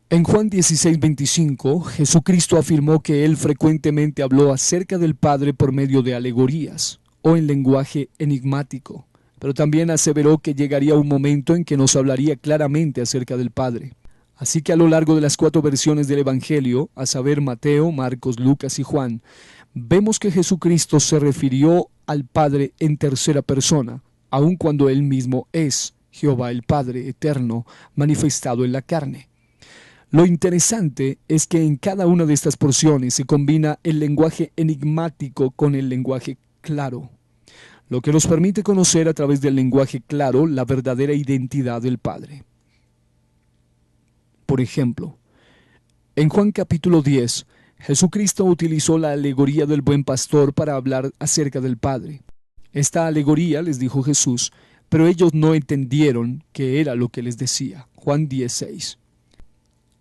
En Juan 16:25, Jesucristo afirmó que Él frecuentemente habló acerca del Padre por medio de alegorías, o en lenguaje enigmático, pero también aseveró que llegaría un momento en que nos hablaría claramente acerca del Padre. Así que a lo largo de las 4 versiones del Evangelio, a saber Mateo, Marcos, Lucas y Juan, vemos que Jesucristo se refirió al Padre en tercera persona, aun cuando Él mismo es Jehová el Padre eterno, manifestado en la carne. Lo interesante es que en cada una de estas porciones se combina el lenguaje enigmático con el lenguaje claro, lo que nos permite conocer a través del lenguaje claro la verdadera identidad del Padre. Por ejemplo, en Juan capítulo 10, Jesucristo utilizó la alegoría del buen pastor para hablar acerca del Padre. Esta alegoría, les dijo Jesús, pero ellos no entendieron qué era lo que les decía. Juan 10:6.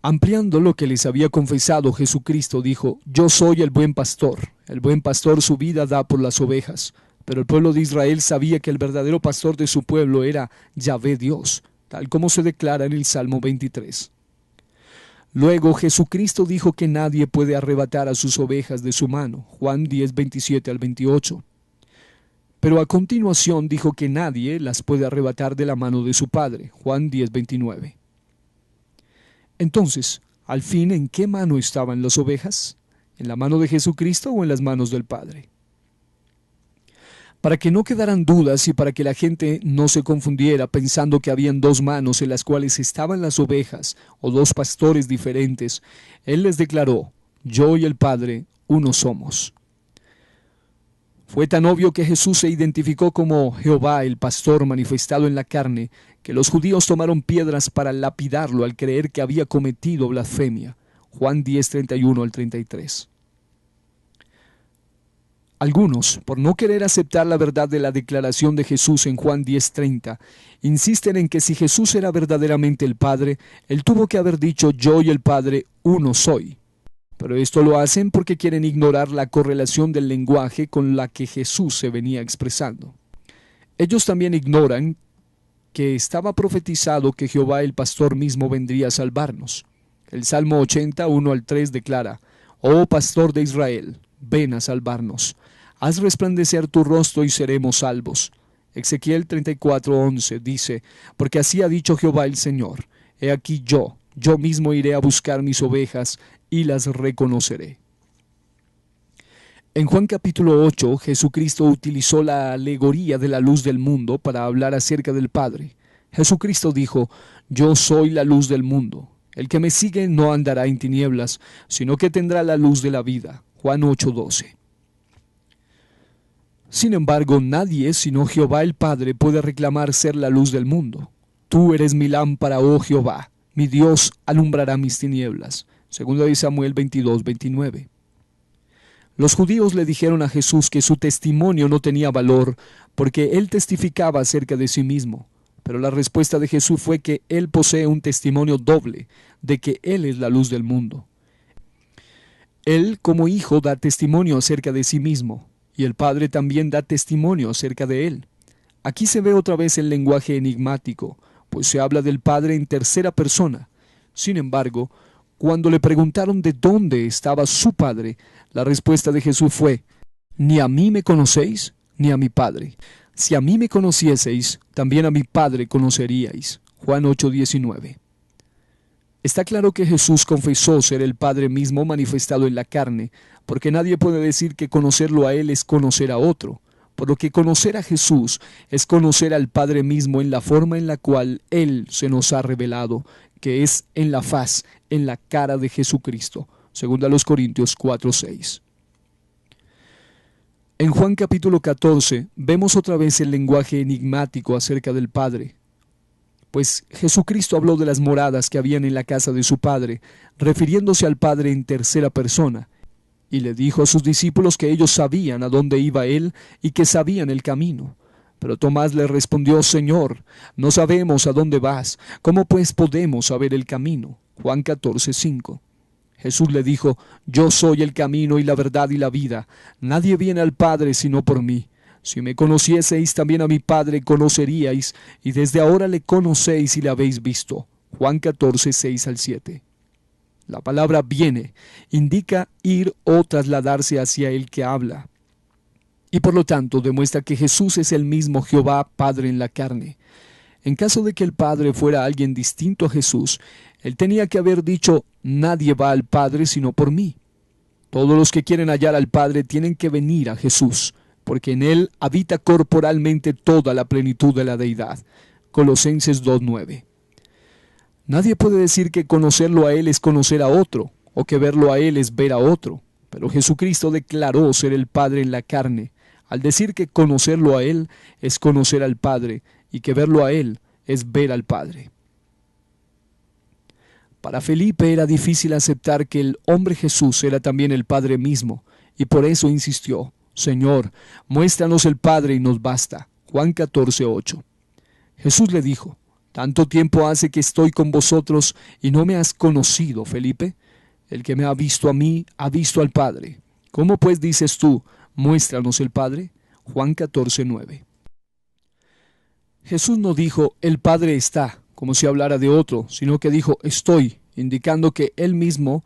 Ampliando lo que les había confesado, Jesucristo dijo: yo soy el buen pastor su vida da por las ovejas. Pero el pueblo de Israel sabía que el verdadero pastor de su pueblo era Yahvé Dios, tal como se declara en el Salmo 23. Luego Jesucristo dijo que nadie puede arrebatar a sus ovejas de su mano, Juan 10, 27 al 28. Pero a continuación dijo que nadie las puede arrebatar de la mano de su Padre, Juan 10, 29. Entonces, al fin, ¿en qué mano estaban las ovejas? ¿En la mano de Jesucristo o en las manos del Padre? Para que no quedaran dudas y para que la gente no se confundiera pensando que habían dos manos en las cuales estaban las ovejas o dos pastores diferentes, Él les declaró: yo y el Padre uno somos. Fue tan obvio que Jesús se identificó como Jehová, el pastor manifestado en la carne, que los judíos tomaron piedras para lapidarlo al creer que había cometido blasfemia. Juan 10, 31 al 33. Algunos, por no querer aceptar la verdad de la declaración de Jesús en Juan 10:30, insisten en que si Jesús era verdaderamente el Padre, Él tuvo que haber dicho: yo y el Padre uno soy. Pero esto lo hacen porque quieren ignorar la correlación del lenguaje con la que Jesús se venía expresando. Ellos también ignoran que estaba profetizado que Jehová el pastor mismo vendría a salvarnos. El Salmo 80, 1 al 3 declara: oh pastor de Israel, ven a salvarnos. Haz resplandecer tu rostro y seremos salvos. Ezequiel 34:11 dice: porque así ha dicho Jehová el Señor: he aquí yo mismo iré a buscar mis ovejas y las reconoceré. En Juan capítulo 8, Jesucristo utilizó la alegoría de la luz del mundo para hablar acerca del Padre. Jesucristo dijo: yo soy la luz del mundo. El que me sigue no andará en tinieblas, sino que tendrá la luz de la vida. Juan 8:12. Sin embargo, nadie sino Jehová el Padre puede reclamar ser la luz del mundo. Tú eres mi lámpara, oh Jehová, mi Dios alumbrará mis tinieblas. Segunda de Samuel 22:29. Los judíos le dijeron a Jesús que su testimonio no tenía valor porque él testificaba acerca de sí mismo. Pero la respuesta de Jesús fue que él posee un testimonio doble de que él es la luz del mundo. Él, como hijo, da testimonio acerca de sí mismo, y el Padre también da testimonio acerca de él. Aquí se ve otra vez el lenguaje enigmático, pues se habla del Padre en tercera persona. Sin embargo, cuando le preguntaron de dónde estaba su Padre, la respuesta de Jesús fue: ni a mí me conocéis, ni a mi Padre. Si a mí me conocieseis, también a mi Padre conoceríais. Juan 8:19. Está claro que Jesús confesó ser el Padre mismo manifestado en la carne, porque nadie puede decir que conocerlo a Él es conocer a otro, por lo que conocer a Jesús es conocer al Padre mismo en la forma en la cual Él se nos ha revelado, que es en la faz, en la cara de Jesucristo. Segunda a los Corintios 4:6. En Juan capítulo 14 vemos otra vez el lenguaje enigmático acerca del Padre. Pues Jesucristo habló de las moradas que habían en la casa de su Padre, refiriéndose al Padre en tercera persona, y le dijo a sus discípulos que ellos sabían a dónde iba Él y que sabían el camino. Pero Tomás le respondió: Señor, no sabemos a dónde vas, ¿cómo pues podemos saber el camino? Juan 14:5. Jesús le dijo: yo soy el camino y la verdad y la vida, nadie viene al Padre sino por mí. Si me conocieseis, también a mi Padre conoceríais, y desde ahora le conocéis y le habéis visto. Juan 14:6 al 7. La palabra viene indica ir o trasladarse hacia el que habla, y por lo tanto demuestra que Jesús es el mismo Jehová Padre en la carne. En caso de que el Padre fuera alguien distinto a Jesús, Él tenía que haber dicho: nadie va al Padre sino por mí. Todos los que quieren hallar al Padre tienen que venir a Jesús, porque en Él habita corporalmente toda la plenitud de la deidad. Colosenses 2:9. Nadie puede decir que conocerlo a Él es conocer a otro, o que verlo a Él es ver a otro, pero Jesucristo declaró ser el Padre en la carne, al decir que conocerlo a Él es conocer al Padre, y que verlo a Él es ver al Padre. Para Felipe era difícil aceptar que el hombre Jesús era también el Padre mismo, y por eso insistió: Señor, muéstranos el Padre y nos basta. Juan 14:8. Jesús le dijo: ¿tanto tiempo hace que estoy con vosotros y no me has conocido, Felipe? El que me ha visto a mí, ha visto al Padre. ¿Cómo pues dices tú: muéstranos el Padre? Juan 14:9. Jesús no dijo, el Padre está, como si hablara de otro, sino que dijo, estoy, indicando que Él mismo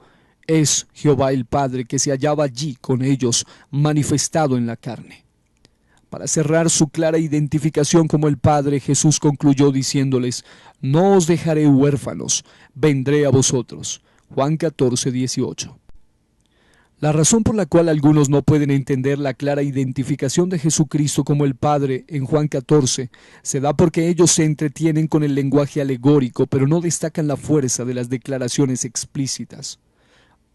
es Jehová el Padre, que se hallaba allí con ellos, manifestado en la carne. Para cerrar su clara identificación como el Padre, Jesús concluyó diciéndoles, no os dejaré huérfanos, vendré a vosotros. Juan 14:18. La razón por la cual algunos no pueden entender la clara identificación de Jesucristo como el Padre en Juan 14 se da porque ellos se entretienen con el lenguaje alegórico, pero no destacan la fuerza de las declaraciones explícitas.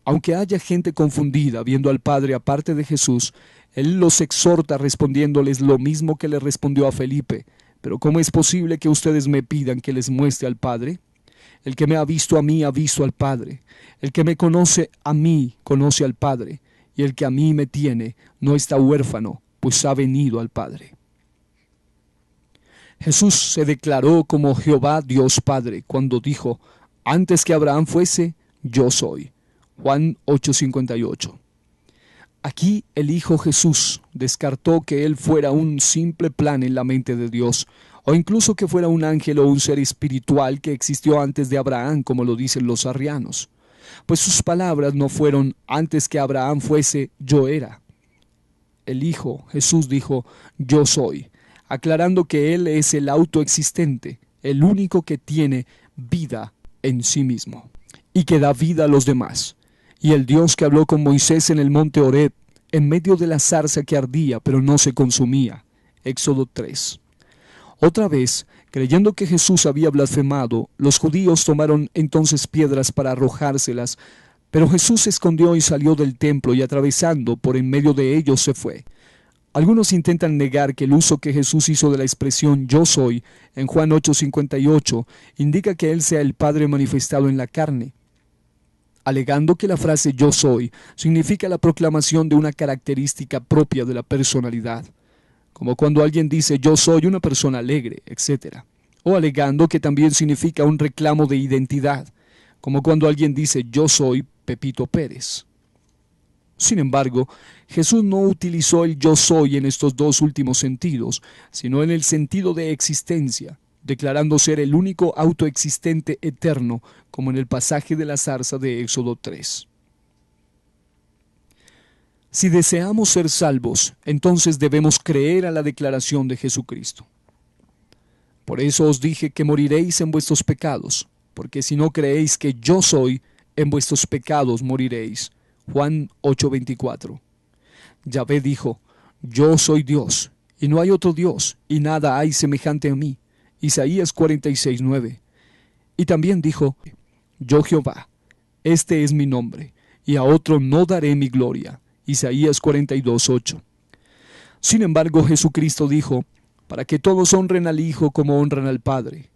Aunque haya gente confundida viendo al Padre aparte de Jesús, Él los exhorta respondiéndoles lo mismo que le respondió a Felipe. ¿Pero cómo es posible que ustedes me pidan que les muestre al Padre? El que me ha visto a mí ha visto al Padre. El que me conoce a mí conoce al Padre. Y el que a mí me tiene no está huérfano, pues ha venido al Padre. Jesús se declaró como Jehová Dios Padre cuando dijo, antes que Abraham fuese, yo soy. Juan 8:58. Aquí el Hijo Jesús descartó que Él fuera un simple plan en la mente de Dios, o incluso que fuera un ángel o un ser espiritual que existió antes de Abraham, como lo dicen los arrianos. Pues sus palabras no fueron, antes que Abraham fuese, yo era. El Hijo Jesús dijo, yo soy, aclarando que Él es el autoexistente, el único que tiene vida en sí mismo, y que da vida a los demás. Y el Dios que habló con Moisés en el monte Horeb, en medio de la zarza que ardía, pero no se consumía. Éxodo 3. Otra vez, creyendo que Jesús había blasfemado, los judíos tomaron entonces piedras para arrojárselas, pero Jesús se escondió y salió del templo y atravesando por en medio de ellos se fue. Algunos intentan negar que el uso que Jesús hizo de la expresión yo soy en Juan 8:58 indica que Él sea el Padre manifestado en la carne, alegando que la frase yo soy significa la proclamación de una característica propia de la personalidad, como cuando alguien dice yo soy una persona alegre, etc. O alegando que también significa un reclamo de identidad, como cuando alguien dice yo soy Pepito Pérez. Sin embargo, Jesús no utilizó el yo soy en estos dos últimos sentidos, sino en el sentido de existencia, declarando ser el único autoexistente eterno, como en el pasaje de la zarza de Éxodo 3. Si deseamos ser salvos, entonces debemos creer a la declaración de Jesucristo. Por eso os dije que moriréis en vuestros pecados, porque si no creéis que yo soy, en vuestros pecados moriréis. Juan 8:24. Yahvé dijo, yo soy Dios, y no hay otro Dios, y nada hay semejante a mí. Isaías 46:9. Y también dijo, yo Jehová, este es mi nombre, y a otro no daré mi gloria. Isaías 42:8. Sin embargo, Jesucristo dijo, para que todos honren al Hijo como honran al Padre.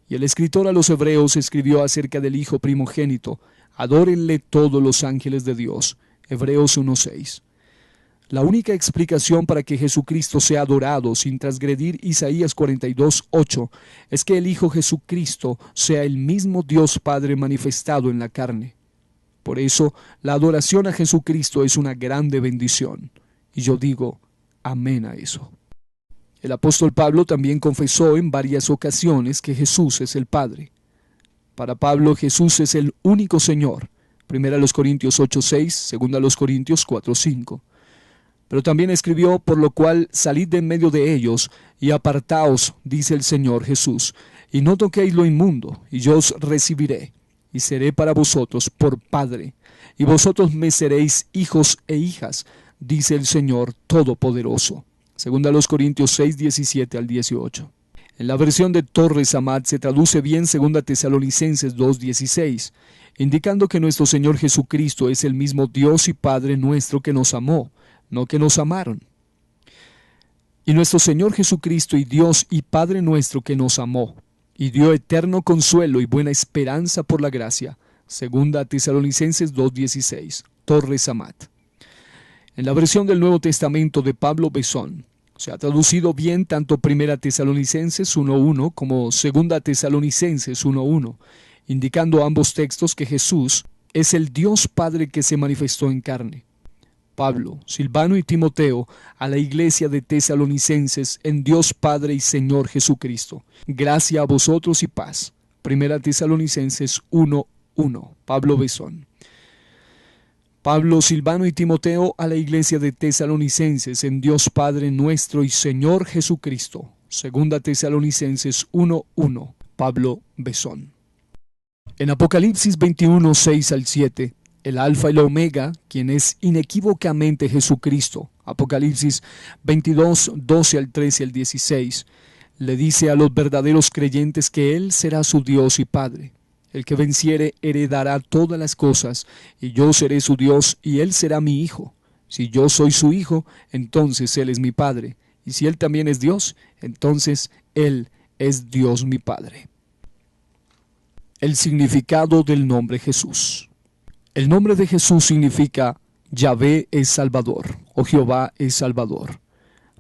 Y el escritor a los Hebreos escribió acerca del Hijo primogénito, adórenle todos los ángeles de Dios. Hebreos 1:6. La única explicación para que Jesucristo sea adorado sin transgredir Isaías 42:8 es que el Hijo Jesucristo sea el mismo Dios Padre manifestado en la carne. Por eso, la adoración a Jesucristo es una grande bendición. Y yo digo, amén a eso. El apóstol Pablo también confesó en varias ocasiones que Jesús es el Padre. Para Pablo, Jesús es el único Señor. 1 Corintios 8:6, 2 Corintios 4:5. Pero también escribió, por lo cual salid de en medio de ellos y apartaos, dice el Señor Jesús, y no toquéis lo inmundo, y yo os recibiré, y seré para vosotros por Padre, y vosotros me seréis hijos e hijas, dice el Señor Todopoderoso. 2 Corintios 6, 17 al 18. En la versión de Torres Amat se traduce bien 2 Tesalonicenses 2:16, indicando que nuestro Señor Jesucristo es el mismo Dios y Padre nuestro que nos amó, no que nos amaron. Y nuestro Señor Jesucristo y Dios y Padre nuestro que nos amó, y dio eterno consuelo y buena esperanza por la gracia. 2 Tesalonicenses 2:16, Torres Amat. En la versión del Nuevo Testamento de Pablo Besón, se ha traducido bien tanto 1 Tesalonicenses 1:1 como 2 Tesalonicenses 1:1, indicando ambos textos que Jesús es el Dios Padre que se manifestó en carne. Pablo, Silvano y Timoteo, a la iglesia de Tesalonicenses, en Dios Padre y Señor Jesucristo. Gracia a vosotros y paz. Primera Tesalonicenses 1:1. Pablo Besón. Pablo, Silvano y Timoteo, a la iglesia de Tesalonicenses, en Dios Padre nuestro y Señor Jesucristo. Segunda Tesalonicenses 1:1. Pablo Besón. En Apocalipsis 21, 6 al 7, el Alfa y la Omega, quien es inequívocamente Jesucristo, Apocalipsis 22, 12 al 13 al 16, le dice a los verdaderos creyentes que Él será su Dios y Padre. El que venciere heredará todas las cosas, y yo seré su Dios, y Él será mi hijo. Si yo soy su hijo, entonces Él es mi Padre, y si Él también es Dios, entonces Él es Dios mi Padre. El significado del nombre Jesús. El nombre de Jesús significa Yahvé es Salvador, o Jehová es Salvador.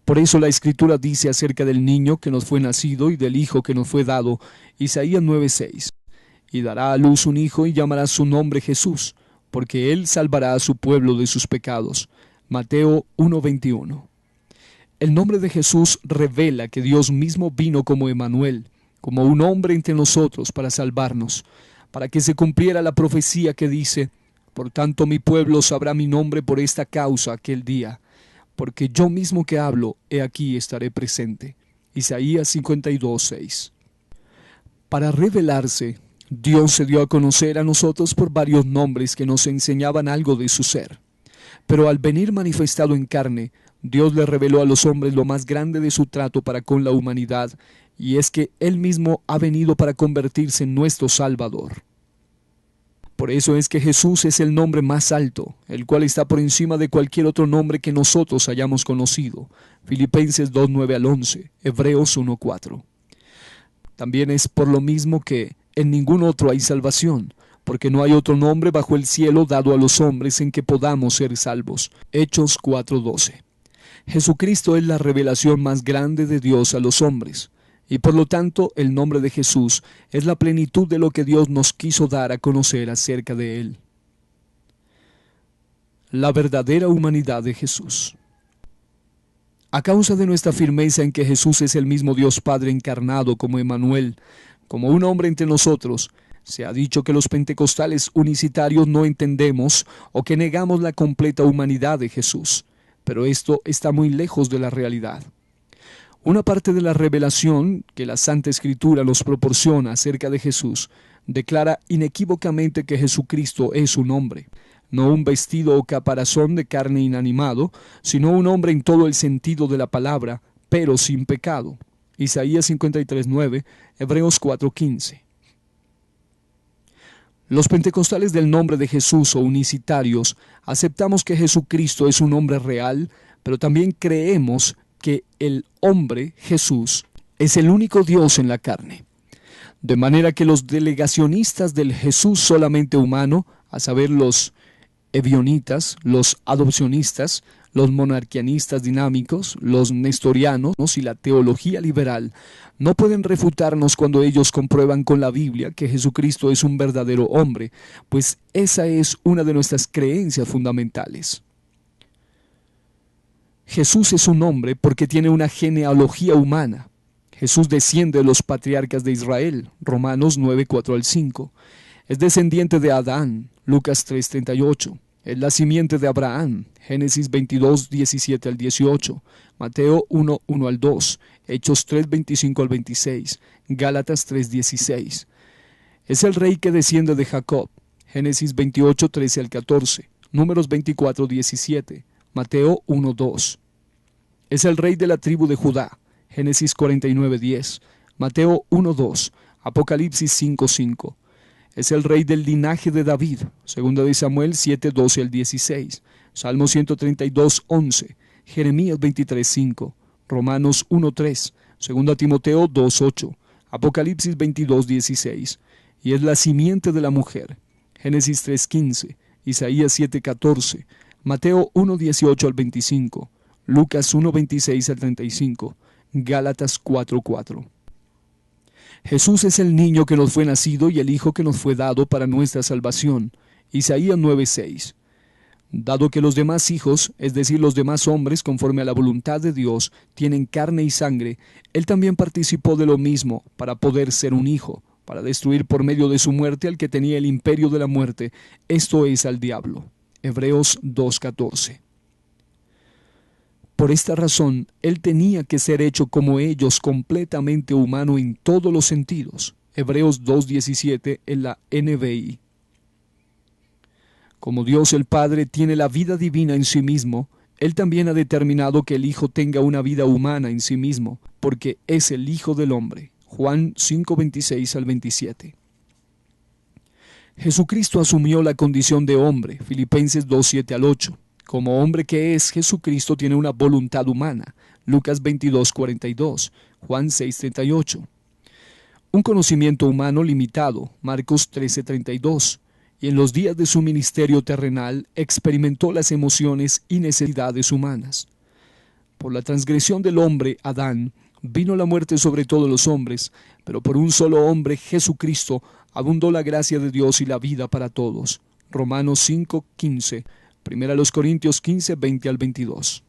Por eso la Escritura dice acerca del niño que nos fue nacido y del hijo que nos fue dado, Isaías 9:6. Y dará a luz un hijo y llamará su nombre Jesús, porque él salvará a su pueblo de sus pecados. Mateo 1:21. El nombre de Jesús revela que Dios mismo vino como Emmanuel, como un hombre entre nosotros para salvarnos, para que se cumpliera la profecía que dice: por tanto mi pueblo sabrá mi nombre por esta causa aquel día, porque yo mismo que hablo, he aquí estaré presente. Isaías 52:6. Para revelarse, Dios se dio a conocer a nosotros por varios nombres que nos enseñaban algo de su ser. Pero al venir manifestado en carne, Dios le reveló a los hombres lo más grande de su trato para con la humanidad, y es que Él mismo ha venido para convertirse en nuestro Salvador. Por eso es que Jesús es el nombre más alto, el cual está por encima de cualquier otro nombre que nosotros hayamos conocido. Filipenses 2:9 al 11, Hebreos 1:4. También es por lo mismo que en ningún otro hay salvación, porque no hay otro nombre bajo el cielo dado a los hombres en que podamos ser salvos. Hechos 4:12. Jesucristo es la revelación más grande de Dios a los hombres, y por lo tanto el nombre de Jesús es la plenitud de lo que Dios nos quiso dar a conocer acerca de Él. La verdadera humanidad de Jesús. A causa de nuestra firmeza en que Jesús es el mismo Dios Padre encarnado como Emmanuel, como un hombre entre nosotros, se ha dicho que los pentecostales unicitarios no entendemos o que negamos la completa humanidad de Jesús, pero esto está muy lejos de la realidad. Una parte de la revelación que la Santa Escritura nos proporciona acerca de Jesús declara inequívocamente que Jesucristo es un hombre, no un vestido o caparazón de carne inanimado, sino un hombre en todo el sentido de la palabra, pero sin pecado. Isaías 53:9, Hebreos 4:15. Los pentecostales del nombre de Jesús o unicitarios aceptamos que Jesucristo es un hombre real, pero también creemos que el hombre Jesús es el único Dios en la carne. De manera que los delegacionistas del Jesús solamente humano, a saber los ebionitas, los adopcionistas, los monarquianistas dinámicos, los nestorianos y la teología liberal, no pueden refutarnos cuando ellos comprueban con la Biblia que Jesucristo es un verdadero hombre, pues esa es una de nuestras creencias fundamentales. Jesús es un hombre porque tiene una genealogía humana. Jesús desciende de los patriarcas de Israel, Romanos 9:4 al 5. Es descendiente de Adán, Lucas 3:38. Es la simiente de Abraham, Génesis 22:17 al 18, Mateo 1:1 al 2, Hechos 3:25 al 26, Gálatas 3:16. Es el rey que desciende de Jacob, Génesis 28:13 al 14, Números 24:17, Mateo 1:2. Es el rey de la tribu de Judá, Génesis 49:10, Mateo 1:2, Apocalipsis 5:5. Es el rey del linaje de David, 2 de Samuel 7:12 al 16, Salmo 132:11, Jeremías 23:5, Romanos 1:3, 2 Timoteo 2:8, Apocalipsis 22:16, y es la simiente de la mujer, Génesis 3:15, Isaías 7:14, Mateo 1:18 al 25, Lucas 1:26 al 35, Gálatas 4:4. Jesús es el niño que nos fue nacido y el hijo que nos fue dado para nuestra salvación. Isaías 9:6. Dado que los demás hijos, es decir, los demás hombres, conforme a la voluntad de Dios, tienen carne y sangre, él también participó de lo mismo para poder ser un hijo, para destruir por medio de su muerte al que tenía el imperio de la muerte, esto es, al diablo. Hebreos 2:14. Por esta razón, él tenía que ser hecho como ellos, completamente humano en todos los sentidos. Hebreos 2:17 en la NBI. Como Dios el Padre tiene la vida divina en sí mismo, él también ha determinado que el Hijo tenga una vida humana en sí mismo, porque es el Hijo del hombre. Juan 5:26 al 27. Jesucristo asumió la condición de hombre, Filipenses 2:7 al 8. Como hombre que es, Jesucristo tiene una voluntad humana, Lucas 22:42, Juan 6:38. Un conocimiento humano limitado, Marcos 13:32. Y en los días de su ministerio terrenal experimentó las emociones y necesidades humanas. Por la transgresión del hombre, Adán, vino la muerte sobre todos los hombres, pero por un solo hombre, Jesucristo, abundó la gracia de Dios y la vida para todos. Romanos 5:15, 1 Corintios 15:20 al 22.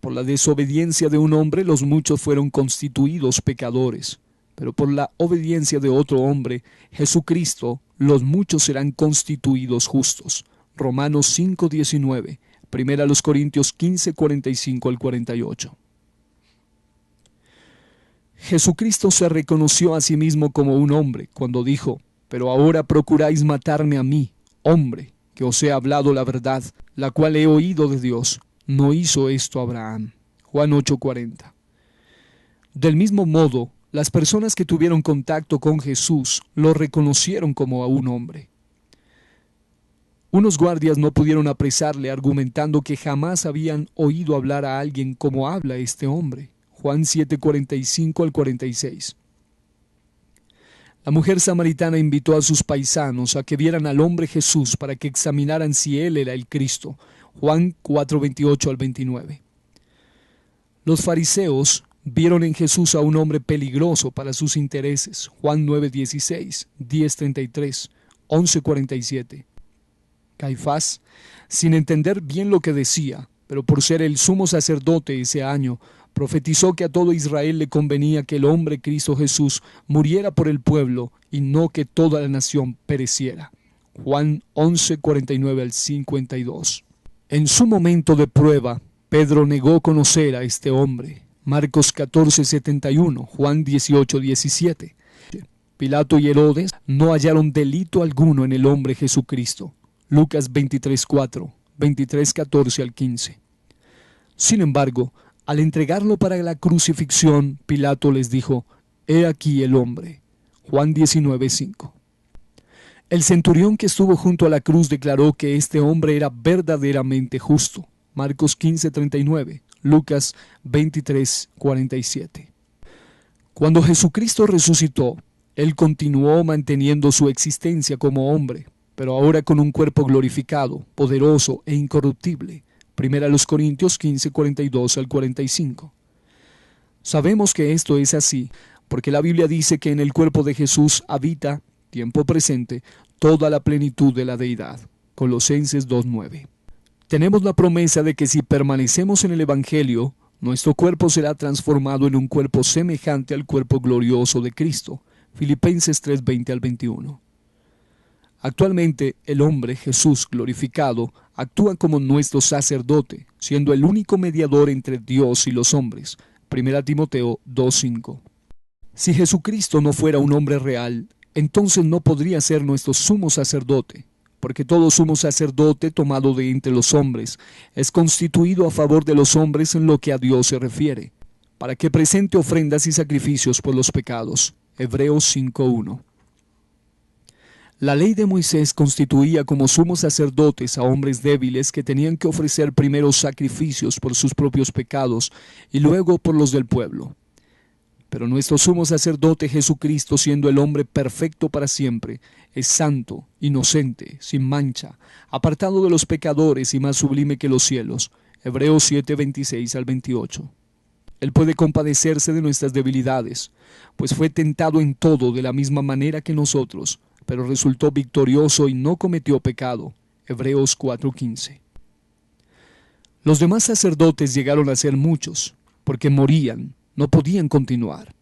Por la desobediencia de un hombre, los muchos fueron constituidos pecadores, pero por la obediencia de otro hombre, Jesucristo, los muchos serán constituidos justos. Romanos 5:19, 1 Corintios 15:45 al 48. Jesucristo se reconoció a sí mismo como un hombre cuando dijo: pero ahora procuráis matarme a mí, hombre, que os he hablado la verdad, la cual he oído de Dios. No hizo esto Abraham. Juan 8:40. Del mismo modo, las personas que tuvieron contacto con Jesús lo reconocieron como a un hombre. Unos guardias no pudieron apresarle argumentando que jamás habían oído hablar a alguien como habla este hombre. Juan 7:45 al 46. La mujer samaritana invitó a sus paisanos a que vieran al hombre Jesús para que examinaran si él era el Cristo. Juan 4:28 al 29. Los fariseos vieron en Jesús a un hombre peligroso para sus intereses. Juan 9:16, 10:33, 11:47. Caifás, sin entender bien lo que decía, pero por ser el sumo sacerdote ese año, profetizó que a todo Israel le convenía que el hombre Cristo Jesús muriera por el pueblo y no que toda la nación pereciera. Juan 11:49 al 52. En su momento de prueba, Pedro negó conocer a este hombre. Marcos 14:71, Juan 18:17. Pilato y Herodes no hallaron delito alguno en el hombre Jesucristo. Lucas 23:4, 23:14 al 15. Sin embargo, al entregarlo para la crucifixión, Pilato les dijo: «He aquí el hombre». Juan 19:5. El centurión que estuvo junto a la cruz declaró que este hombre era verdaderamente justo. Marcos 15:39. Lucas 23:47. Cuando Jesucristo resucitó, Él continuó manteniendo su existencia como hombre, pero ahora con un cuerpo glorificado, poderoso e incorruptible. 1 Corintios 15:42 al 45. Sabemos que esto es así, porque la Biblia dice que en el cuerpo de Jesús habita, tiempo presente, toda la plenitud de la deidad. Colosenses 2:9. Tenemos la promesa de que si permanecemos en el Evangelio, nuestro cuerpo será transformado en un cuerpo semejante al cuerpo glorioso de Cristo. Filipenses 3:20 al 21. Actualmente, el hombre, Jesús glorificado, actúa como nuestro sacerdote, siendo el único mediador entre Dios y los hombres. 1 Timoteo 2:5. Si Jesucristo no fuera un hombre real, entonces no podría ser nuestro sumo sacerdote, porque todo sumo sacerdote tomado de entre los hombres es constituido a favor de los hombres en lo que a Dios se refiere, para que presente ofrendas y sacrificios por los pecados. Hebreos 5:1. La ley de Moisés constituía como sumos sacerdotes a hombres débiles que tenían que ofrecer primero sacrificios por sus propios pecados y luego por los del pueblo. Pero nuestro sumo sacerdote Jesucristo, siendo el hombre perfecto para siempre, es santo, inocente, sin mancha, apartado de los pecadores y más sublime que los cielos. Hebreos 7:26 al 28. Él puede compadecerse de nuestras debilidades, pues fue tentado en todo de la misma manera que nosotros, pero resultó victorioso y no cometió pecado. Hebreos 4:15. Los demás sacerdotes llegaron a ser muchos, porque morían, no podían continuar.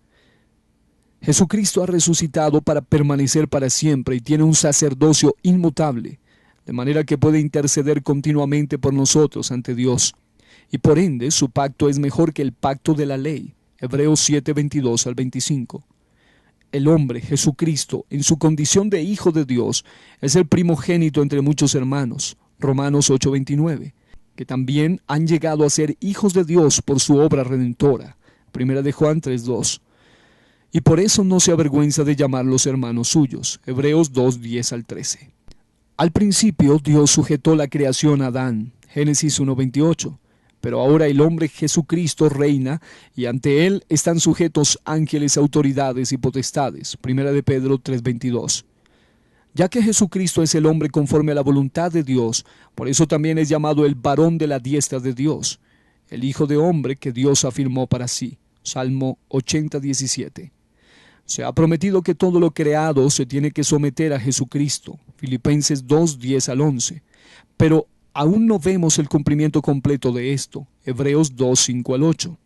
Jesucristo ha resucitado para permanecer para siempre y tiene un sacerdocio inmutable, de manera que puede interceder continuamente por nosotros ante Dios. Y por ende, su pacto es mejor que el pacto de la ley. Hebreos 7, 22 al 25. El hombre, Jesucristo, en su condición de Hijo de Dios, es el primogénito entre muchos hermanos. Romanos 8, 29. Que también han llegado a ser hijos de Dios por su obra redentora. Primera de Juan 3, 2. Y por eso no se avergüenza de llamarlos hermanos suyos. Hebreos 2, 10 al 13. Al principio Dios sujetó la creación a Adán. Génesis 1, 28. Pero ahora el hombre Jesucristo reina y ante él están sujetos ángeles, autoridades y potestades. Primera de Pedro 3, 22. Ya que Jesucristo es el hombre conforme a la voluntad de Dios, por eso también es llamado el varón de la diestra de Dios, el Hijo de hombre que Dios afirmó para sí. Salmo 80, 17. Se ha prometido que todo lo creado se tiene que someter a Jesucristo. Filipenses 2, 10 al 11. Pero aún no vemos el cumplimiento completo de esto. Hebreos 2, 5 al 8.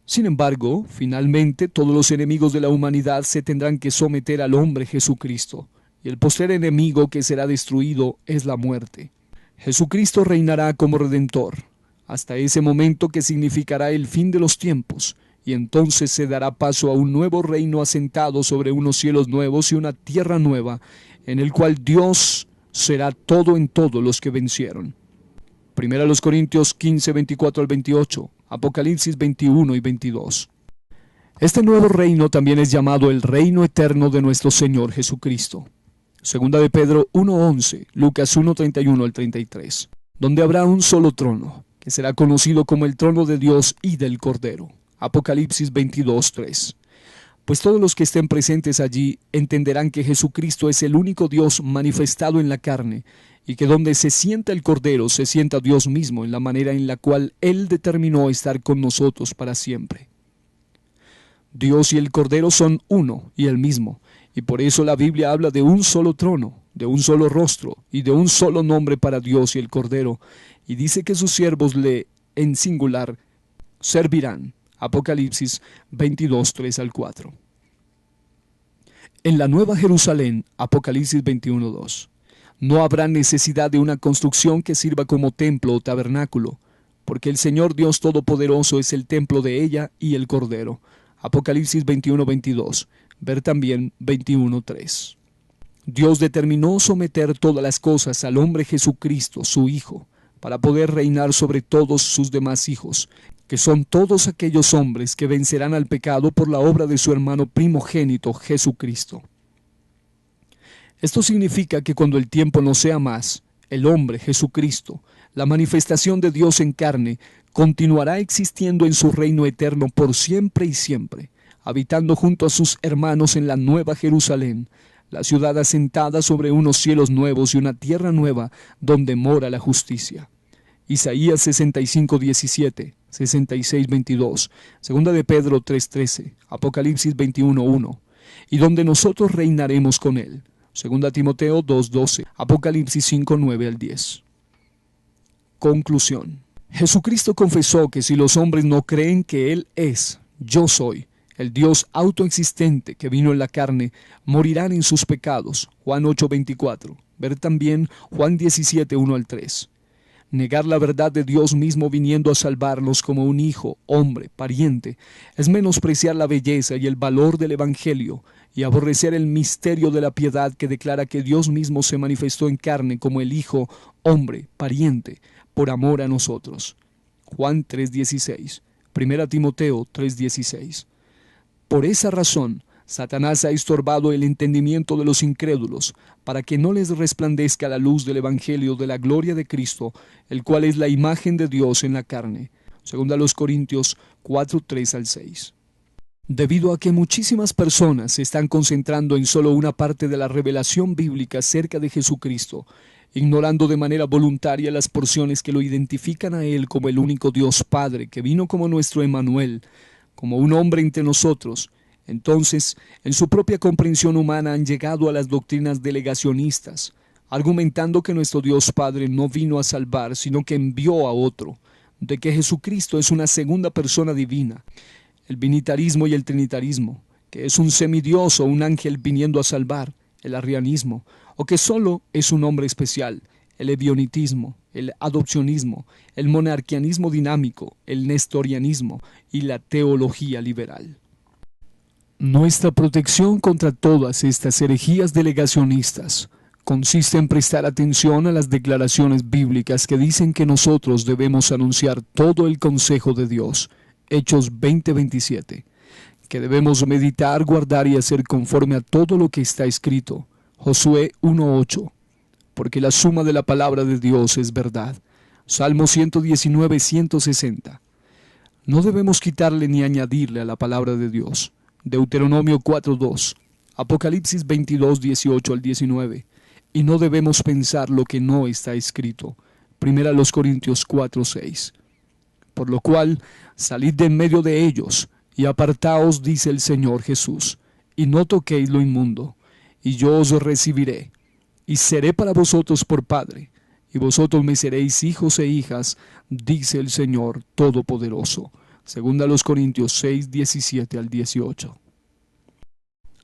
Sin embargo, finalmente todos los enemigos de la humanidad se tendrán que someter al hombre Jesucristo. Y el postrer enemigo que será destruido es la muerte. Jesucristo reinará como Redentor, hasta ese momento que significará el fin de los tiempos, y entonces se dará paso a un nuevo reino asentado sobre unos cielos nuevos y una tierra nueva, en el cual Dios será todo en todos los que vencieron. Primera los Corintios 15, 24 al 28, Apocalipsis 21 y 22. Este nuevo reino también es llamado el reino eterno de nuestro Señor Jesucristo. Segunda de Pedro 1:11, Lucas 1:31 al 33, donde habrá un solo trono, que será conocido como el trono de Dios y del Cordero. Apocalipsis 22:3. Pues todos los que estén presentes allí entenderán que Jesucristo es el único Dios manifestado en la carne, y que donde se sienta el Cordero se sienta Dios mismo en la manera en la cual Él determinó estar con nosotros para siempre. Dios y el Cordero son uno y el mismo, y por eso la Biblia habla de un solo trono, de un solo rostro y de un solo nombre para Dios y el Cordero, y dice que sus siervos le, en singular, servirán. Apocalipsis 22, 3 al 4. En la Nueva Jerusalén, Apocalipsis 21, 2. No habrá necesidad de una construcción que sirva como templo o tabernáculo, porque el Señor Dios Todopoderoso es el templo de ella y el Cordero. Apocalipsis 21, 22. Ver también 21, 3. Dios determinó someter todas las cosas al hombre Jesucristo, su Hijo, para poder reinar sobre todos sus demás hijos, que son todos aquellos hombres que vencerán al pecado por la obra de su hermano primogénito Jesucristo. Esto significa que cuando el tiempo no sea más, el hombre Jesucristo, la manifestación de Dios en carne, continuará existiendo en su reino eterno por siempre y siempre, habitando junto a sus hermanos en la Nueva Jerusalén, la ciudad asentada sobre unos cielos nuevos y una tierra nueva donde mora la justicia. Isaías 65, 17, 66, 22, Segunda de Pedro 3, 13, Apocalipsis 21, 1, y donde nosotros reinaremos con él. Segunda Timoteo 2, 12, Apocalipsis 5, 9 al 10. Conclusión. Jesucristo confesó que si los hombres no creen que Él es, yo soy, el Dios autoexistente que vino en la carne, morirán en sus pecados. Juan 8, 24. Ver también Juan 17, 1 al 3. Negar la verdad de Dios mismo viniendo a salvarnos como un hijo, hombre, pariente, es menospreciar la belleza y el valor del Evangelio y aborrecer el misterio de la piedad que declara que Dios mismo se manifestó en carne como el hijo, hombre, pariente, por amor a nosotros. Juan 3:16, 1 Timoteo 3:16. Por esa razón, Satanás ha estorbado el entendimiento de los incrédulos, para que no les resplandezca la luz del Evangelio de la gloria de Cristo, el cual es la imagen de Dios en la carne. Segunda los Corintios 4, 3 al 6. Debido a que muchísimas personas se están concentrando en solo una parte de la revelación bíblica acerca de Jesucristo, ignorando de manera voluntaria las porciones que lo identifican a Él como el único Dios Padre que vino como nuestro Emmanuel, como un hombre entre nosotros, entonces, en su propia comprensión humana han llegado a las doctrinas delegacionistas, argumentando que nuestro Dios Padre no vino a salvar, sino que envió a otro, de que Jesucristo es una segunda persona divina, el binitarismo y el trinitarismo, que es un semidios o un ángel viniendo a salvar, el arrianismo, o que solo es un hombre especial, el ebionitismo, el adopcionismo, el monarquianismo dinámico, el nestorianismo y la teología liberal. Nuestra protección contra todas estas herejías delegacionistas consiste en prestar atención a las declaraciones bíblicas que dicen que nosotros debemos anunciar todo el consejo de Dios, Hechos 20:27, que debemos meditar, guardar y hacer conforme a todo lo que está escrito, Josué 1:8, porque la suma de la palabra de Dios es verdad, Salmo 119:160. No debemos quitarle ni añadirle a la palabra de Dios, Deuteronomio 4:2, Apocalipsis 22:18 al 19, y no debemos pensar lo que no está escrito, 1 Corintios 4:6. Por lo cual, salid de en medio de ellos, y apartaos, dice el Señor Jesús, y no toquéis lo inmundo, y yo os recibiré, y seré para vosotros por Padre, y vosotros me seréis hijos e hijas, dice el Señor Todopoderoso. 2 Corintios 6:17 al 18.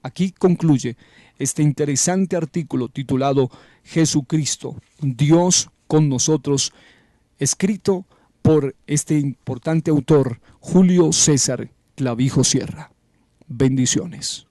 Aquí concluye este interesante artículo titulado Jesucristo, Dios con nosotros, escrito por este importante autor, Julio César Clavijo Sierra. Bendiciones.